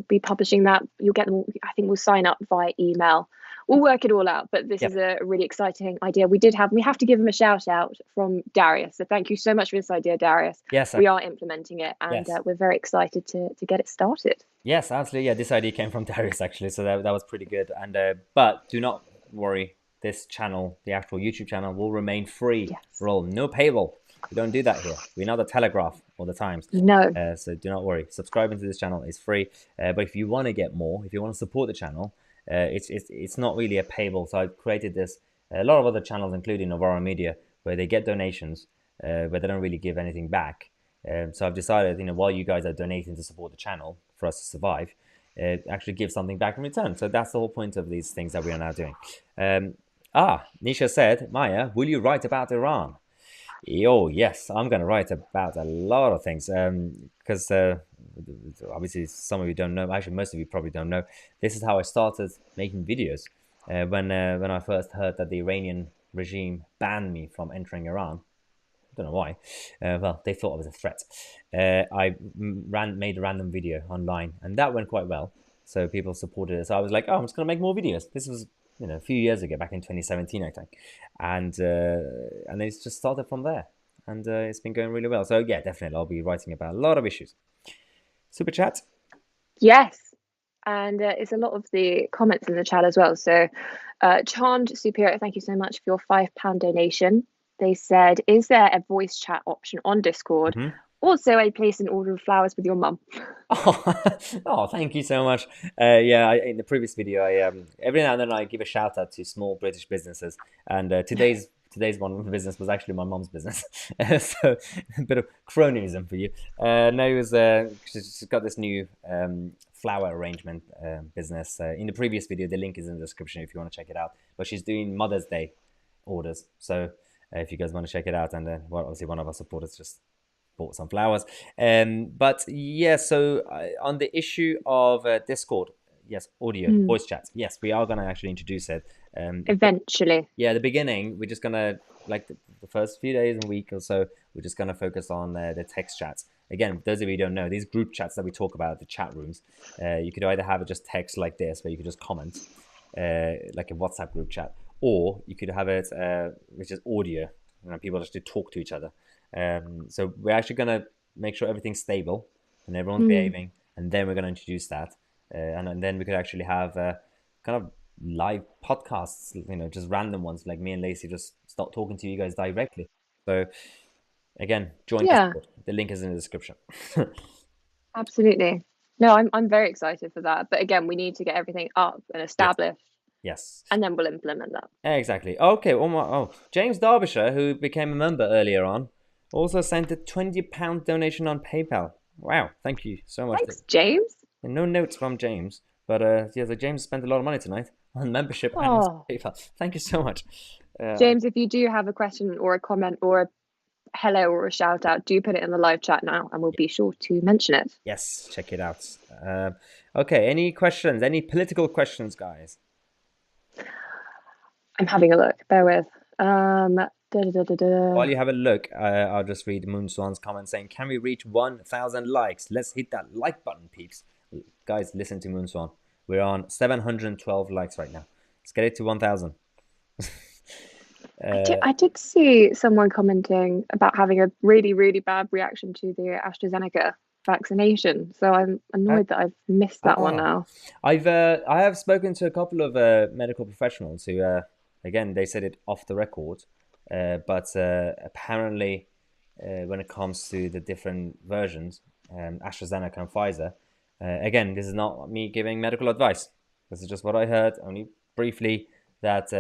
be publishing that. You'll get them. I think we'll sign up via email. We'll work it all out, but this is a really exciting idea. We have to give him a shout out from Darius. So thank you so much for this idea, Darius. Yes, we are implementing it, and we're very excited to get it started. Yes, absolutely. Yeah, this idea came from Darius actually, so that was pretty good. And but do not worry, this channel, the actual YouTube channel, will remain free. Roll no paywall. We don't do that here. We're not the Telegraph or the Times. No. So do not worry. Subscribing to this channel is free. But if you want to get more, if you want to support the channel, it's not really a paywall. So I've created this. A lot of other channels, including Novara Media, where they get donations, but they don't really give anything back. So I've decided, while you guys are donating to support the channel for us to survive, actually give something back in return. So that's the whole point of these things that we are now doing. Nisha said, Maya, will you write about Iran? Oh, yes, I'm going to write about a lot of things because obviously some of you don't know, actually most of you probably don't know, this is how I started making videos. When I first heard that the Iranian regime banned me from entering Iran, I don't know why, well, they thought I was a threat. I made a random video online, and that went quite well, so people supported it. So I was like, I'm just going to make more videos. This was a few years ago, back in 2017, I think, and it's just started from there, and it's been going really well. So yeah, definitely, I'll be writing about a lot of issues. Super chat. Yes, and it's a lot of the comments in the chat as well. So, Charmed Superior, thank you so much for your £5 donation. They said, "Is there a voice chat option on Discord?" Also, I placed an order of flowers with your mum. Oh, thank you so much. In the previous video, I every now and then I give a shout out to small British businesses, and today's one business was actually my mum's business. So a bit of cronyism for you. She's got this new flower arrangement business. In the previous video, the link is in the description if you want to check it out. But she's doing Mother's Day orders, so if you guys want to check it out, and obviously one of our supporters just bought some flowers. But yeah, so on the issue of Discord, yes, audio, voice chats. Yes, we are going to actually introduce it. Eventually. Yeah, the beginning, we're just going to, like the first few days and week or so, we're just going to focus on the text chats. Again, those of you who don't know, these group chats that we talk about, the chat rooms, you could either have it just text like this, where you could just comment, like a WhatsApp group chat, or you could have it, which is audio, people just talk to each other. So we're actually going to make sure everything's stable and everyone's behaving, and then we're going to introduce that. And then we could actually have kind of live podcasts, just random ones, like me and Lacey just start talking to you guys directly. So again, join Discord. The link is in the description. Absolutely. No, I'm very excited for that. But again, we need to get everything up and established. Yes. And then we'll implement that. Exactly. Okay. James Derbyshire, who became a member earlier on, also sent a £20 donation on PayPal. Wow. Thank you so much. Thanks, James. And no notes from James. But so James spent a lot of money tonight on membership and PayPal. Thank you so much. James, if you do have a question or a comment or a hello or a shout out, do put it in the live chat now and we'll be sure to mention it. Yes, check it out. Okay, any questions? Any political questions, guys? I'm having a look. Bear with. While you have a look, I'll just read Moonswan's comment saying, "Can we reach 1,000 likes? Let's hit that like button, peeps." Guys, listen to Moonswan. We're on 712 likes right now. Let's get it to 1,000. I did see someone commenting about having a really, really bad reaction to the AstraZeneca vaccination. So I'm annoyed that I've missed that one now. I have spoken to a couple of medical professionals who, again, they said it off the record, but apparently when it comes to the different versions, AstraZeneca and Pfizer, again, this is not me giving medical advice. This is just what I heard, only briefly, that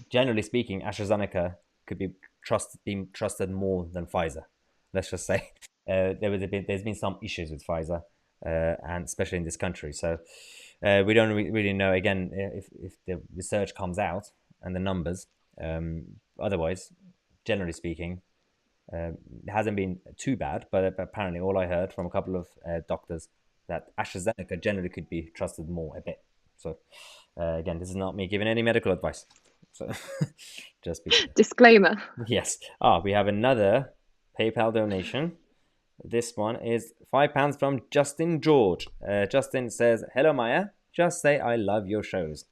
generally speaking, AstraZeneca could be trusted more than Pfizer. Let's just say there's been some issues with Pfizer, and especially in this country. So we don't really know again if the research comes out and the numbers. Otherwise, generally speaking, it hasn't been too bad. But apparently, all I heard from a couple of doctors that AstraZeneca generally could be trusted more a bit. So again, this is not me giving any medical advice. So just disclaimer. Yes. We have another PayPal donation. This one is £5 from Justin George. Justin says, "Hello Maya, just say I love your shows."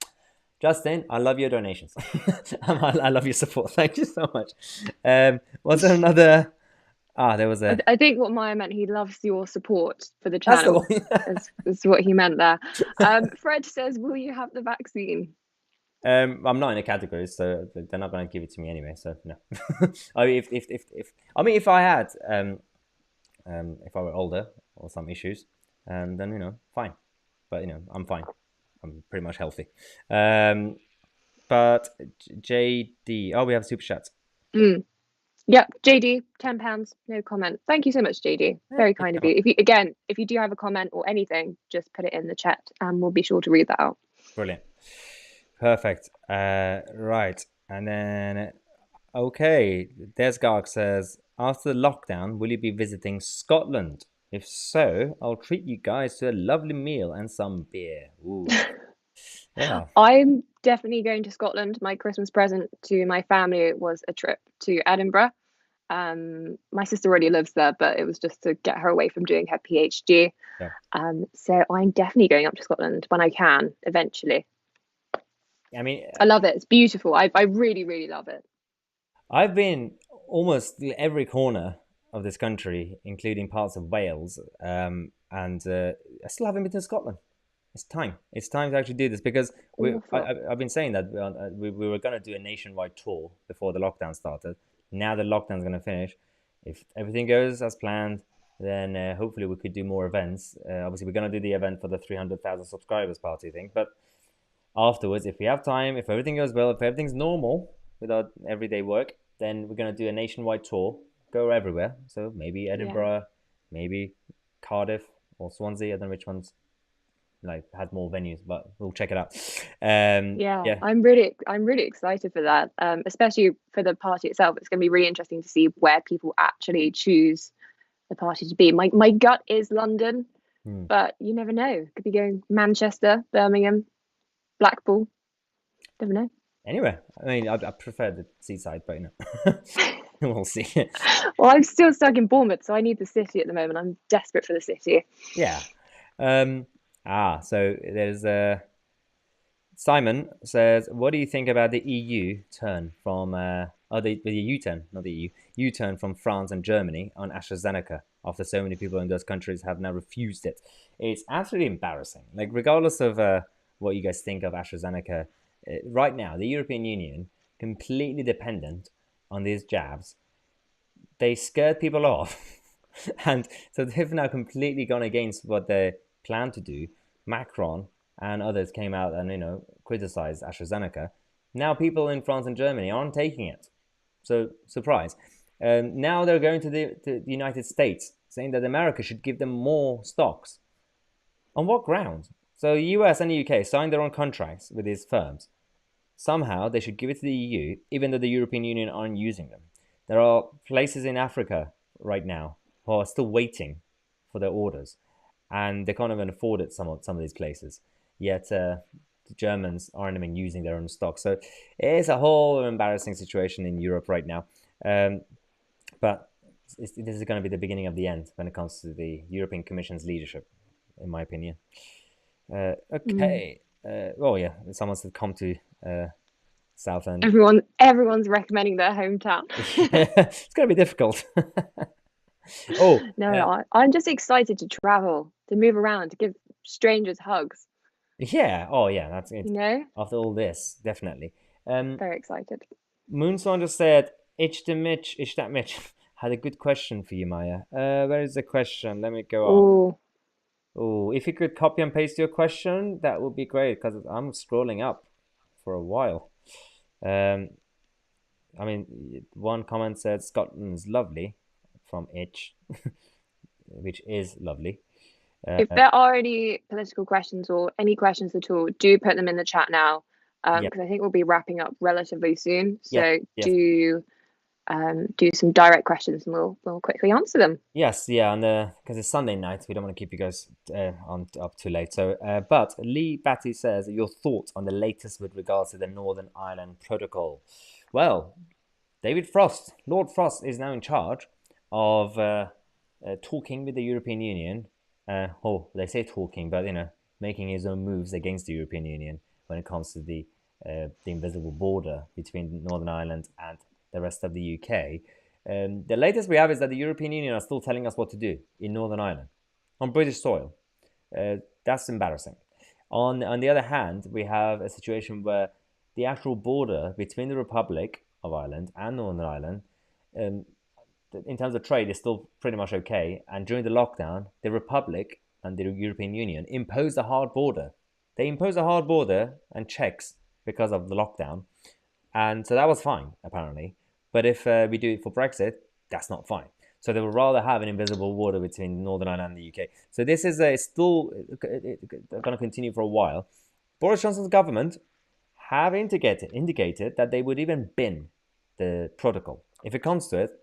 Justin, I love your donations. I love your support. Thank you so much. Was there another? There was a. I think what Maya meant, he loves your support for the channel. is what he meant there. Fred says, "Will you have the vaccine?" I'm not in a category, so they're not going to give it to me anyway. So no. If I had, if I were older or some issues, then fine. But I'm fine. I'm pretty much healthy. But JD, we have super chats. Yep, JD, £10, no comment. Thank you so much, JD. Very kind of you. If you do have a comment or anything, just put it in the chat, and we'll be sure to read that out. Brilliant. Perfect. Right. And then, okay. Desgarg says, "After the lockdown, will you be visiting Scotland? If so, I'll treat you guys to a lovely meal and some beer." Ooh. Yeah. I'm definitely going to Scotland. My Christmas present to my family was a trip to Edinburgh. My sister already lives there, but it was just to get her away from doing her PhD. Yeah. So I'm definitely going up to Scotland when I can, eventually. I love it. It's beautiful. I really, really love it. I've been almost every corner of this country, including parts of Wales, and I still haven't been to Scotland. It's time. It's time to actually do this because I've been saying that we were going to do a nationwide tour before the lockdown started. Now the lockdown's going to finish. If everything goes as planned, then hopefully we could do more events. Obviously, we're going to do the event for the 300,000 subscribers party thing, but afterwards, if we have time, if everything goes well, if everything's normal without everyday work, then we're going to do a nationwide tour, go everywhere. So maybe Edinburgh, maybe Cardiff or Swansea. I don't know which one's like has more venues, but we'll check it out. Yeah, I'm really excited for that. Especially for the party itself. It's going to be really interesting to see where people actually choose the party to be. My gut is London, but you never know. Could be going Manchester, Birmingham, Blackpool. Never know. Anyway, I mean, I prefer the seaside, but you know, we'll see. Well, I'm still stuck in Bournemouth, so I need the city at the moment. I'm desperate for the city. Yeah. So there's Simon says, what do you think about the EU turn from the U-turn, not the EU, U-turn from France and Germany on AstraZeneca after so many people in those countries have now refused it? It's absolutely embarrassing. Like, regardless of what you guys think of AstraZeneca, right now, the European Union, completely dependent on these jabs, they scared people off. And so they've now completely gone against what they planned to do. Macron and others came out and, you know, criticized AstraZeneca. Now people in France and Germany aren't taking it. So, surprise. Now they're going to the United States, saying that America should give them more stocks. On what grounds? So the US and the UK signed their own contracts with these firms. Somehow they should give it to the EU, even though the European Union aren't using them. There are places in Africa right now who are still waiting for their orders, and they can't even afford it, some of these places. Yet the Germans aren't even using their own stock. So it's a whole embarrassing situation in Europe right now. But this is going to be the beginning of the end when it comes to the European Commission's leadership, in my opinion. Okay. Someone said come to Southend. Everyone's recommending their hometown. It's going to be difficult. I'm just excited to travel, to move around, to give strangers hugs. Yeah. Oh, yeah. That's it. You know. After all this, definitely. Very excited. Moonswan just said, "Itch that Mitch." Had a good question for you, Maya. Where is the question? Let me go up. Oh, if you could copy and paste your question, that would be great, because I'm scrolling up for a while. I mean, one comment said Scotland's lovely from Itch, which is lovely. If there are any political questions or any questions at all, do put them in the chat now, because I think we'll be wrapping up relatively soon. So do some direct questions and we'll quickly answer them. Yes, yeah, and because it's Sunday night, we don't want to keep you guys up too late. So, but Lee Batty says, your thoughts on the latest with regards to the Northern Ireland Protocol. Well, Lord Frost is now in charge of talking with the European Union. They say talking, but, you know, making his own moves against the European Union when it comes to the invisible border between Northern Ireland and the rest of the UK. The latest we have is that the European Union are still telling us what to do in Northern Ireland, on British soil. That's embarrassing. On the other hand, we have a situation where the actual border between the Republic of Ireland and Northern Ireland, in terms of trade, is still pretty much okay. And during the lockdown, the Republic and the European Union imposed a hard border. They imposed a hard border and checks because of the lockdown. And so that was fine, apparently. But if we do it for Brexit, that's not fine. So they would rather have an invisible border between Northern Ireland and the UK. So this is still going to continue for a while. Boris Johnson's government have indicated that they would even bin the protocol if it comes to it.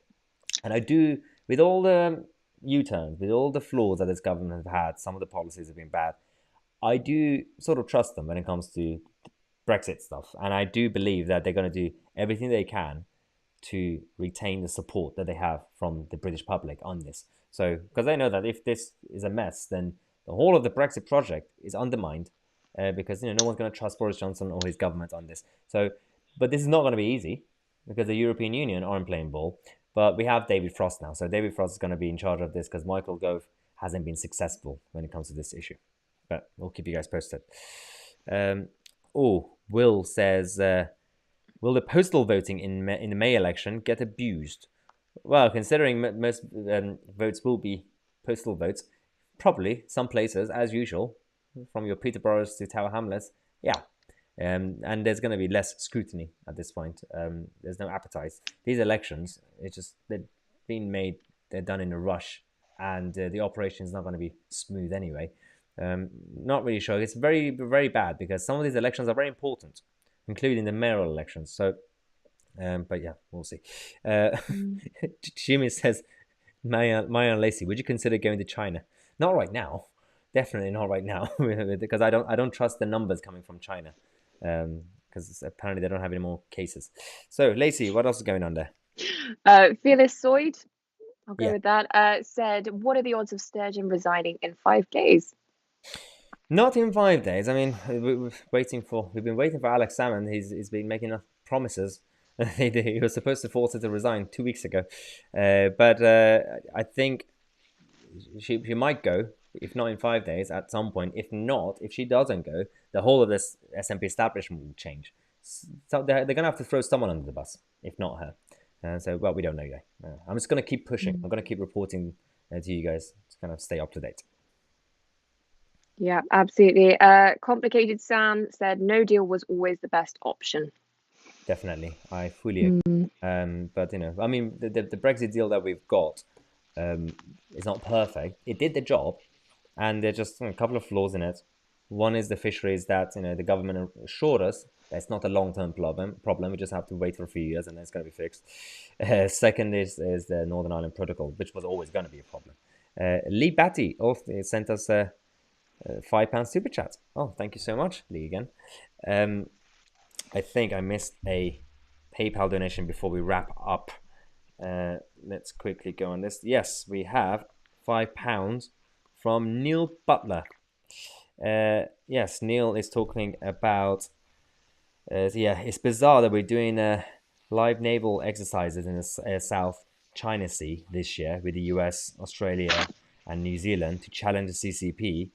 And I do, with all the U-turns, with all the flaws that this government have had, some of the policies have been bad, I do sort of trust them when it comes to Brexit stuff. And I do believe that they're going to do everything they can to retain the support that they have from the British public on this. So, because they know that if this is a mess, then the whole of the Brexit project is undermined, because, you know, no one's going to trust Boris Johnson or his government on this. So, but this is not going to be easy because the European Union aren't playing ball. But we have David Frost now. So David Frost is going to be in charge of this because Michael Gove hasn't been successful when it comes to this issue. But we'll keep you guys posted. Will says, will the postal voting in the May election get abused? Well, considering most votes will be postal votes, probably some places, as usual, from your Peterboroughs to Tower Hamlets, yeah. And there's going to be less scrutiny at this point. There's no appetite. These elections, they're done in a rush, and the operation is not going to be smooth anyway. Not really sure. It's very, very bad because some of these elections are very important, including the mayoral elections. So, but yeah, we'll see. Jimmy says, Maya and Lacey, would you consider going to China? Not right now. Definitely not right now, because I don't trust the numbers coming from China, because apparently they don't have any more cases. So, Lacey, what else is going on there? Phyllis Soyd, I'll go Yeah. with that, said, what are the odds of Sturgeon resigning in 5 days? Not in 5 days. I mean, we've been waiting for Alex Salmond. He's been making us promises. He was supposed to force her to resign 2 weeks ago, but I think she might go. If not in 5 days, at some point. If not, if she doesn't go, the whole of this SNP establishment will change. So they're gonna have to throw someone under the bus, if not her. So, well, we don't know yet. I'm just gonna keep pushing. I'm gonna keep reporting to you guys to kind of stay up to date. Yeah, absolutely. Complicated Sam said no deal was always the best option. Definitely, I fully agree. But I mean, the Brexit deal that we've got is not perfect. It did the job, and there's just a couple of flaws in it. One is the fisheries that the government assured us that it's not a long-term problem. We just have to wait for a few years, and then it's going to be fixed. Second is the Northern Ireland Protocol, which was always going to be a problem. Lee Batty also sent us a £5 super chat. Oh, thank you so much, Lee, again. I think I missed a PayPal donation before we wrap up. Let's quickly go on this. Yes, we have £5 from Neil Butler. Yes, Neil is talking about it's bizarre that we're doing live naval exercises in the South China Sea this year with the US, Australia and New Zealand to challenge the CCP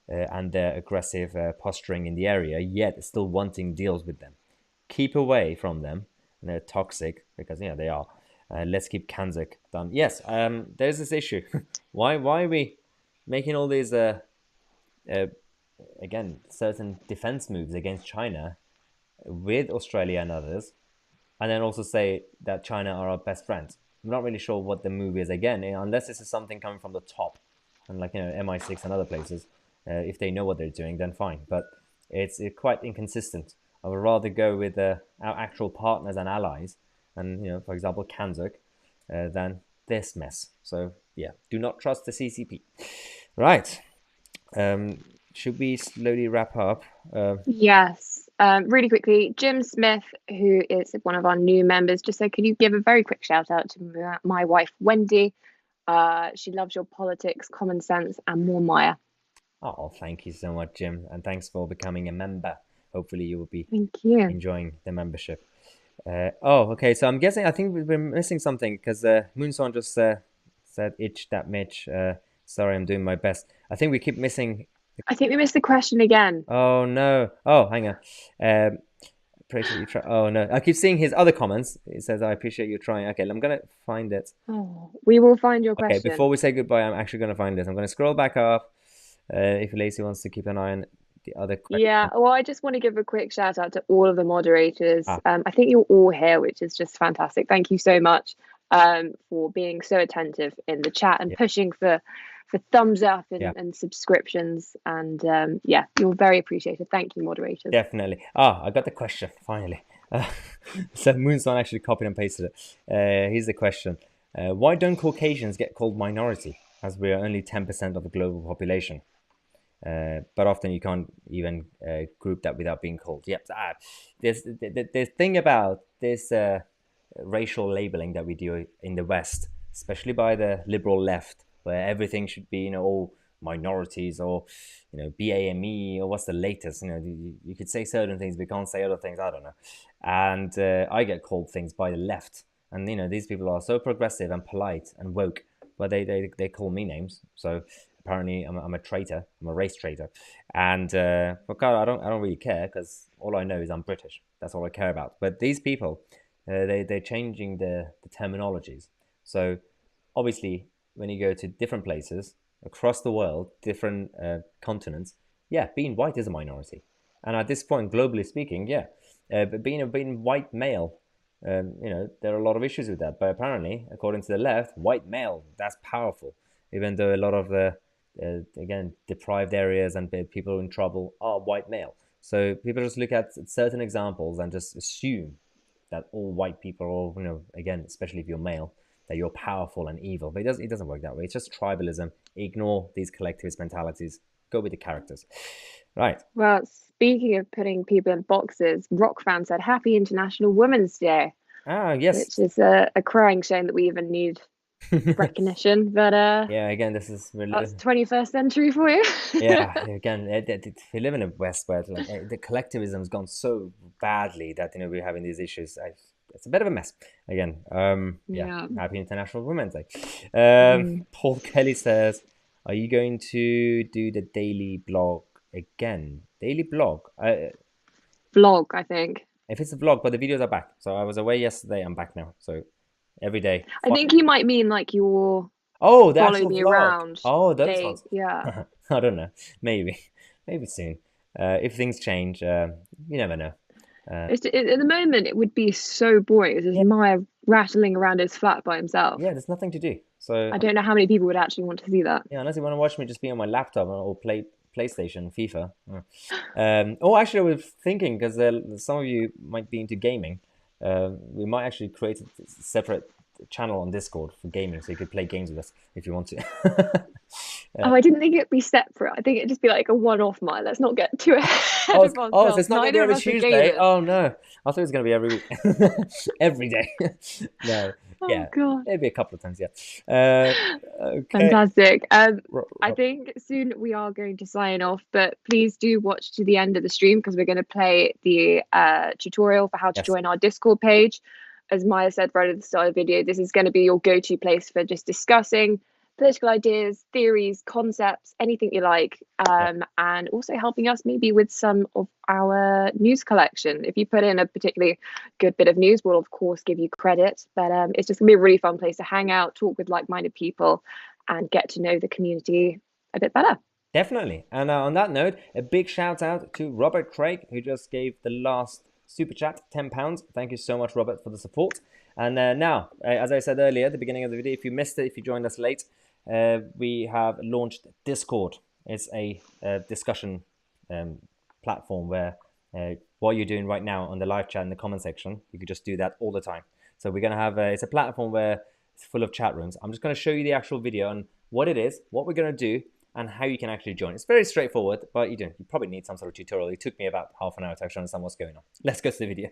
and their aggressive posturing in the area, yet still wanting deals with them. Keep away from them. They're toxic because they are. Let's keep Kanzuk done. Yes, there's this issue. Why are we making all these again certain defense moves against China with Australia and others, and then also say that China are our best friends? I'm not really sure what the move is again, unless this is something coming from the top, and like MI6 and other places. If they know what they're doing, then fine. But it's quite inconsistent. I would rather go with our actual partners and allies, and for example, Kanzuk, than this mess. So yeah, do not trust the CCP. Right. Should we slowly wrap up? Yes. Really quickly, Jim Smith, who is one of our new members, just said, could you give a very quick shout out to my wife, Wendy? She loves your politics, common sense, and more Maya. Oh, thank you so much, Jim. And thanks for becoming a member. Hopefully you will be enjoying the membership. Okay. So I think we've been missing something because Moonson just said, itch that Mitch. Sorry, I'm doing my best. I think we keep missing. I think we missed the question again. Oh, no. Oh, hang on. Appreciate you try. Oh, no. I keep seeing his other comments. It says, I appreciate you trying. Okay, I'm going to find it. Oh, we will find your question. Okay, before we say goodbye, I'm actually going to find this. I'm going to scroll back up. If Lacey wants to keep an eye on the other question. Yeah, well, I just want to give a quick shout out to all of the moderators. I think you're all here, which is just fantastic. Thank you so much for being so attentive in the chat and pushing for thumbs up and subscriptions. And you're very appreciated. Thank you, moderators. Definitely. I got the question, finally. So Moonson actually copied and pasted it. Here's the question. Why don't Caucasians get called minority, as we are only 10% of the global population? But often you can't even group that without being called. Yep. There's the thing about this racial labeling that we do in the West, especially by the liberal left, where everything should be, all minorities or, BAME or what's the latest. You could say certain things, but can't say other things. I don't know. And I get called things by the left. And, these people are so progressive and polite and woke, but they call me names. So apparently I'm a traitor. I'm a race traitor. And but God, I don't really care, because all I know is I'm British. That's all I care about. But these people, they're changing the terminologies. So obviously, when you go to different places across the world, different continents, being white is a minority. And at this point, globally speaking, but being white male, there are a lot of issues with that. But apparently, according to the left, white male, that's powerful. Even though a lot of the again, deprived areas and people in trouble are white male. So people just look at certain examples and just assume that all white people are, you know, again, especially if you're male, that you're powerful and evil. But it doesn't work that way. It's just tribalism. Ignore these collectivist mentalities. Go with the characters. Right. Well, speaking of putting people in boxes, Rock fan said Happy International Women's Day. Ah, yes. Which is a crying shame that we even need recognition. But yeah, again, this is really... that's 21st century for you. yeah, again, we live in a West where like, the collectivism has gone so badly that, you know, we're having these issues. It's a bit of a mess. Again, yeah. Happy International Women's Day. Paul Kelly says, are you going to do the daily blog again? Daily blog? Vlog, I think. If it's a vlog, but the videos are back. So I was away yesterday, I'm back now. So every day. I think you might mean like your the follow actual me vlog. around. Oh, those ones. Yeah. I don't know. Maybe soon. If things change, you never know. At the moment, it would be so boring. It's just Maya rattling around his flat by himself. Yeah, there's nothing to do. So I don't know how many people would actually want to see that. Yeah, unless you want to watch me just be on my laptop or play PlayStation, FIFA. Actually, I was thinking, because some of you might be into gaming, we might actually create a separate channel on Discord for gaming, so you could play games with us if you want to. I didn't think it'd be separate. I think it'd just be like a one-off, Maya. Let's not get too ahead of ourselves. So it's not going to be every Tuesday? Oh, no. I thought it was going to be every week. Every day. No. Yeah, God. Maybe a couple of times, yeah. Okay. Fantastic. I think soon we are going to sign off, but please do watch to the end of the stream, because we're going to play the tutorial for how to join our Discord page. As Maya said right at the start of the video, this is going to be your go-to place for just discussing political ideas, theories, concepts, anything you like, and also helping us maybe with some of our news collection. If you put in a particularly good bit of news, we'll of course give you credit, but it's just gonna be a really fun place to hang out, talk with like-minded people, and get to know the community a bit better. Definitely. And on that note, a big shout out to Robert Craig, who just gave the last super chat, £10. Thank you so much, Robert, for the support. And now, as I said earlier at the beginning of the video, if you missed it, if you joined us late, we have launched Discord. It's a discussion platform where what you're doing right now on the live chat in the comment section, you could just do that all the time. So we're going to have it's a platform where it's full of chat rooms. I'm just going to show you the actual video on what it is, what we're going to do, and how you can actually join. It's very straightforward, but you probably need some sort of tutorial. It took me about half an hour to actually understand what's going on. Let's go to the video.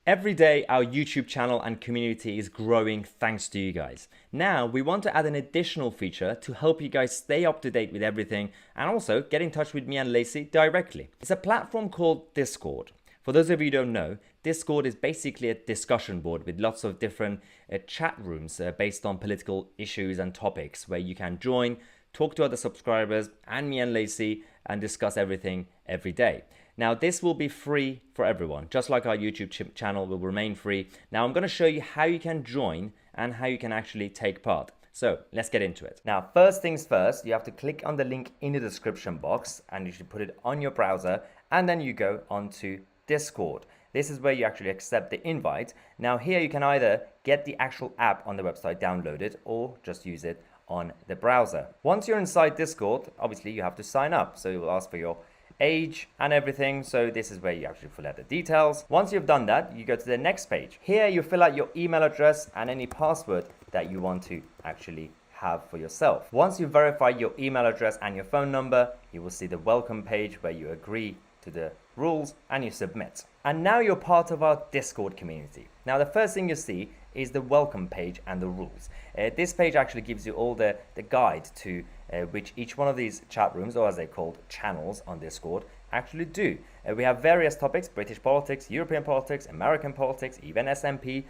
Every day, our YouTube channel and community is growing thanks to you guys. Now, we want to add an additional feature to help you guys stay up to date with everything, and also get in touch with me and Lacey directly. It's a platform called Discord. For those of you who don't know, Discord is basically a discussion board with lots of different chat rooms based on political issues and topics, where you can join, talk to other subscribers and me and Lacey, and discuss everything every day. Now, this will be free for everyone, just like our YouTube channel will remain free. Now, I'm going to show you how you can join and how you can actually take part. So let's get into it. Now, first things first, you have to click on the link in the description box, and you should put it on your browser, and then you go onto Discord. This is where you actually accept the invite. Now, here you can either get the actual app on the website downloaded or just use it on the browser. Once you're inside Discord, obviously you have to sign up. So it will ask for your age and everything. So this is where you actually fill out the details. Once you've done that, you go to the next page. Here you fill out your email address and any password that you want to actually have for yourself. Once you verify your email address and your phone number, you will see the welcome page where you agree to the rules and you submit. And now you're part of our Discord community. Now the first thing you see is the welcome page and the rules. This page actually gives you all the guide to which each one of these chat rooms, or as they're called, channels on Discord, actually do. We have various topics: British politics, European politics, American politics, even SMP.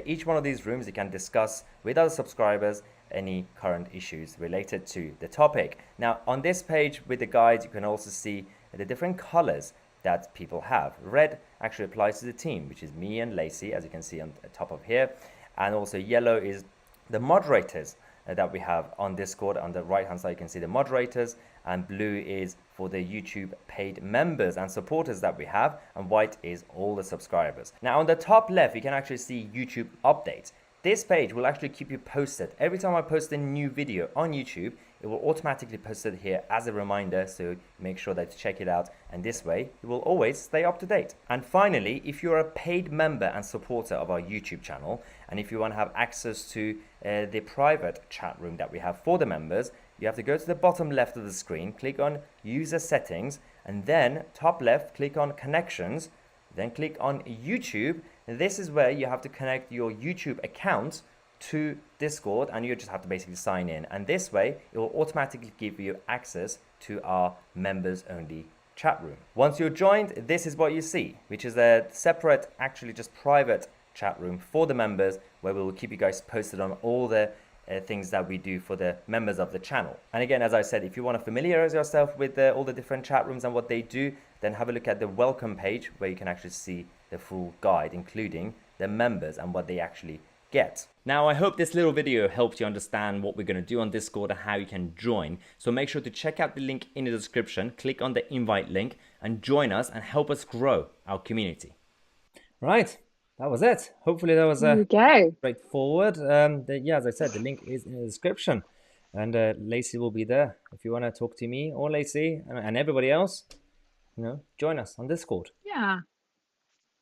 Each one of these rooms you can discuss with other subscribers any current issues related to the topic. Now on this page with the guide, you can also see the different colors that people have. Red actually applies to the team, which is me and Lacey, as you can see on the top of here. And also yellow is the moderators that we have on Discord. On the right hand side you can see the moderators, and blue is for the YouTube paid members and supporters that we have, and white is all the subscribers. Now on the top left you can actually see YouTube updates. This page will actually keep you posted. Every time I post a new video on YouTube, it will automatically post it here as a reminder, so make sure that you check it out, and this way you will always stay up to date. And finally, if you're a paid member and supporter of our YouTube channel, and if you want to have access to the private chat room that we have for the members, you have to go to the bottom left of the screen, click on user settings, and then top left click on connections, then click on YouTube. And this is where you have to connect your YouTube account to Discord, and you just have to basically sign in, and this way it will automatically give you access to our members only chat room. Once you're joined, this is what you see, which is a separate, actually just private chat room for the members, where we will keep you guys posted on all the things that we do for the members of the channel. And again, as I said, if you want to familiarize yourself with all the different chat rooms and what they do, then have a look at the welcome page, where you can actually see the full guide, including the members and what they actually get. Now, I hope this little video helped you understand what we're going to do on Discord and how you can join. So make sure to check out the link in the description, click on the invite link and join us and help us grow our community. Right, that was it. Hopefully that was straightforward. Yeah, as I said, the link is in the description, and Lacey will be there. If you want to talk to me or Lacey and everybody else, you know, join us on Discord. Yeah.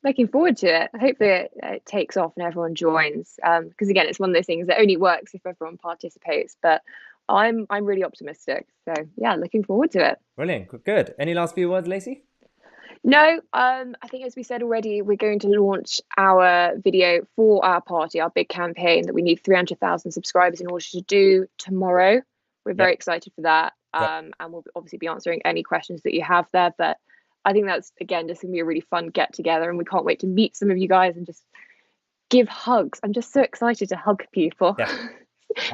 Looking forward to it. Hopefully it takes off and everyone joins, because again, it's one of those things that only works if everyone participates, but I'm really optimistic, so yeah, looking forward to it. Brilliant. Good. Any last few words, Lacey? No, I think, as we said already, we're going to launch our video for our party, our big campaign that we need 300,000 subscribers in order to do tomorrow. We're very excited for that, and we'll obviously be answering any questions that you have there, but I think that's, again, just going to be a really fun get together, and we can't wait to meet some of you guys and just give hugs. I'm just so excited to hug people. Yeah.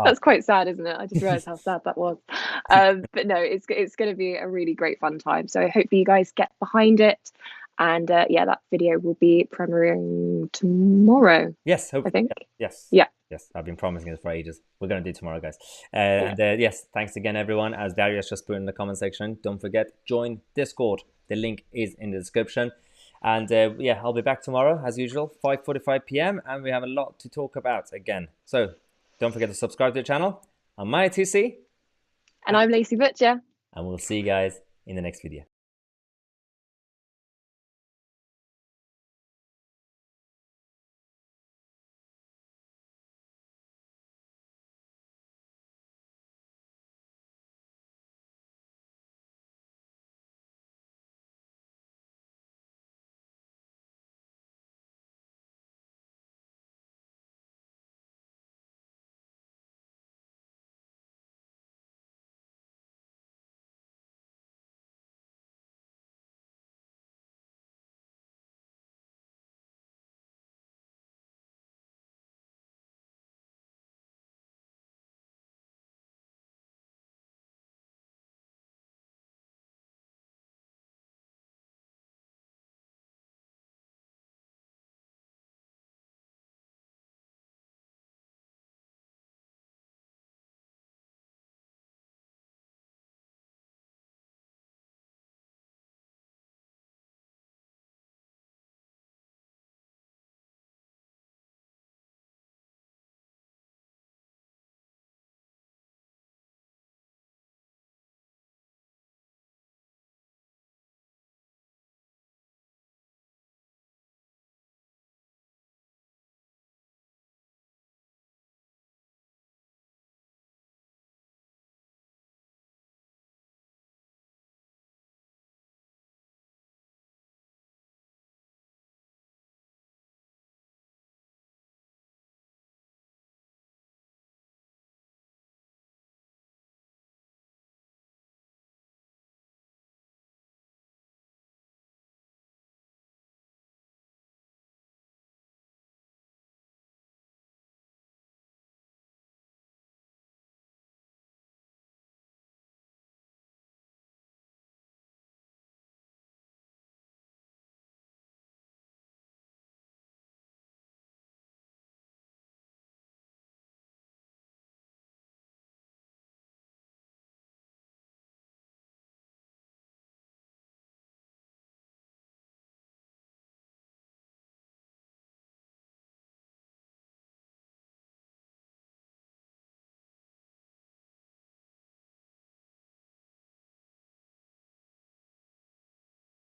That's quite sad, isn't it? I just realized how sad that was. But no, it's going to be a really great fun time. So hopefully you guys get behind it. And yeah, that video will be premiering tomorrow. Yes, I think. Yes. Yeah. Yes, I've been promising it for ages. We're going to do it tomorrow, guys. And yes, thanks again, everyone. As Darius just put in the comment section, don't forget, join Discord. The link is in the description. And yeah, I'll be back tomorrow, as usual, 5:45 p.m. And we have a lot to talk about again. So don't forget to subscribe to the channel. I'm Tousi. And I'm Lacey Butcher. And we'll see you guys in the next video.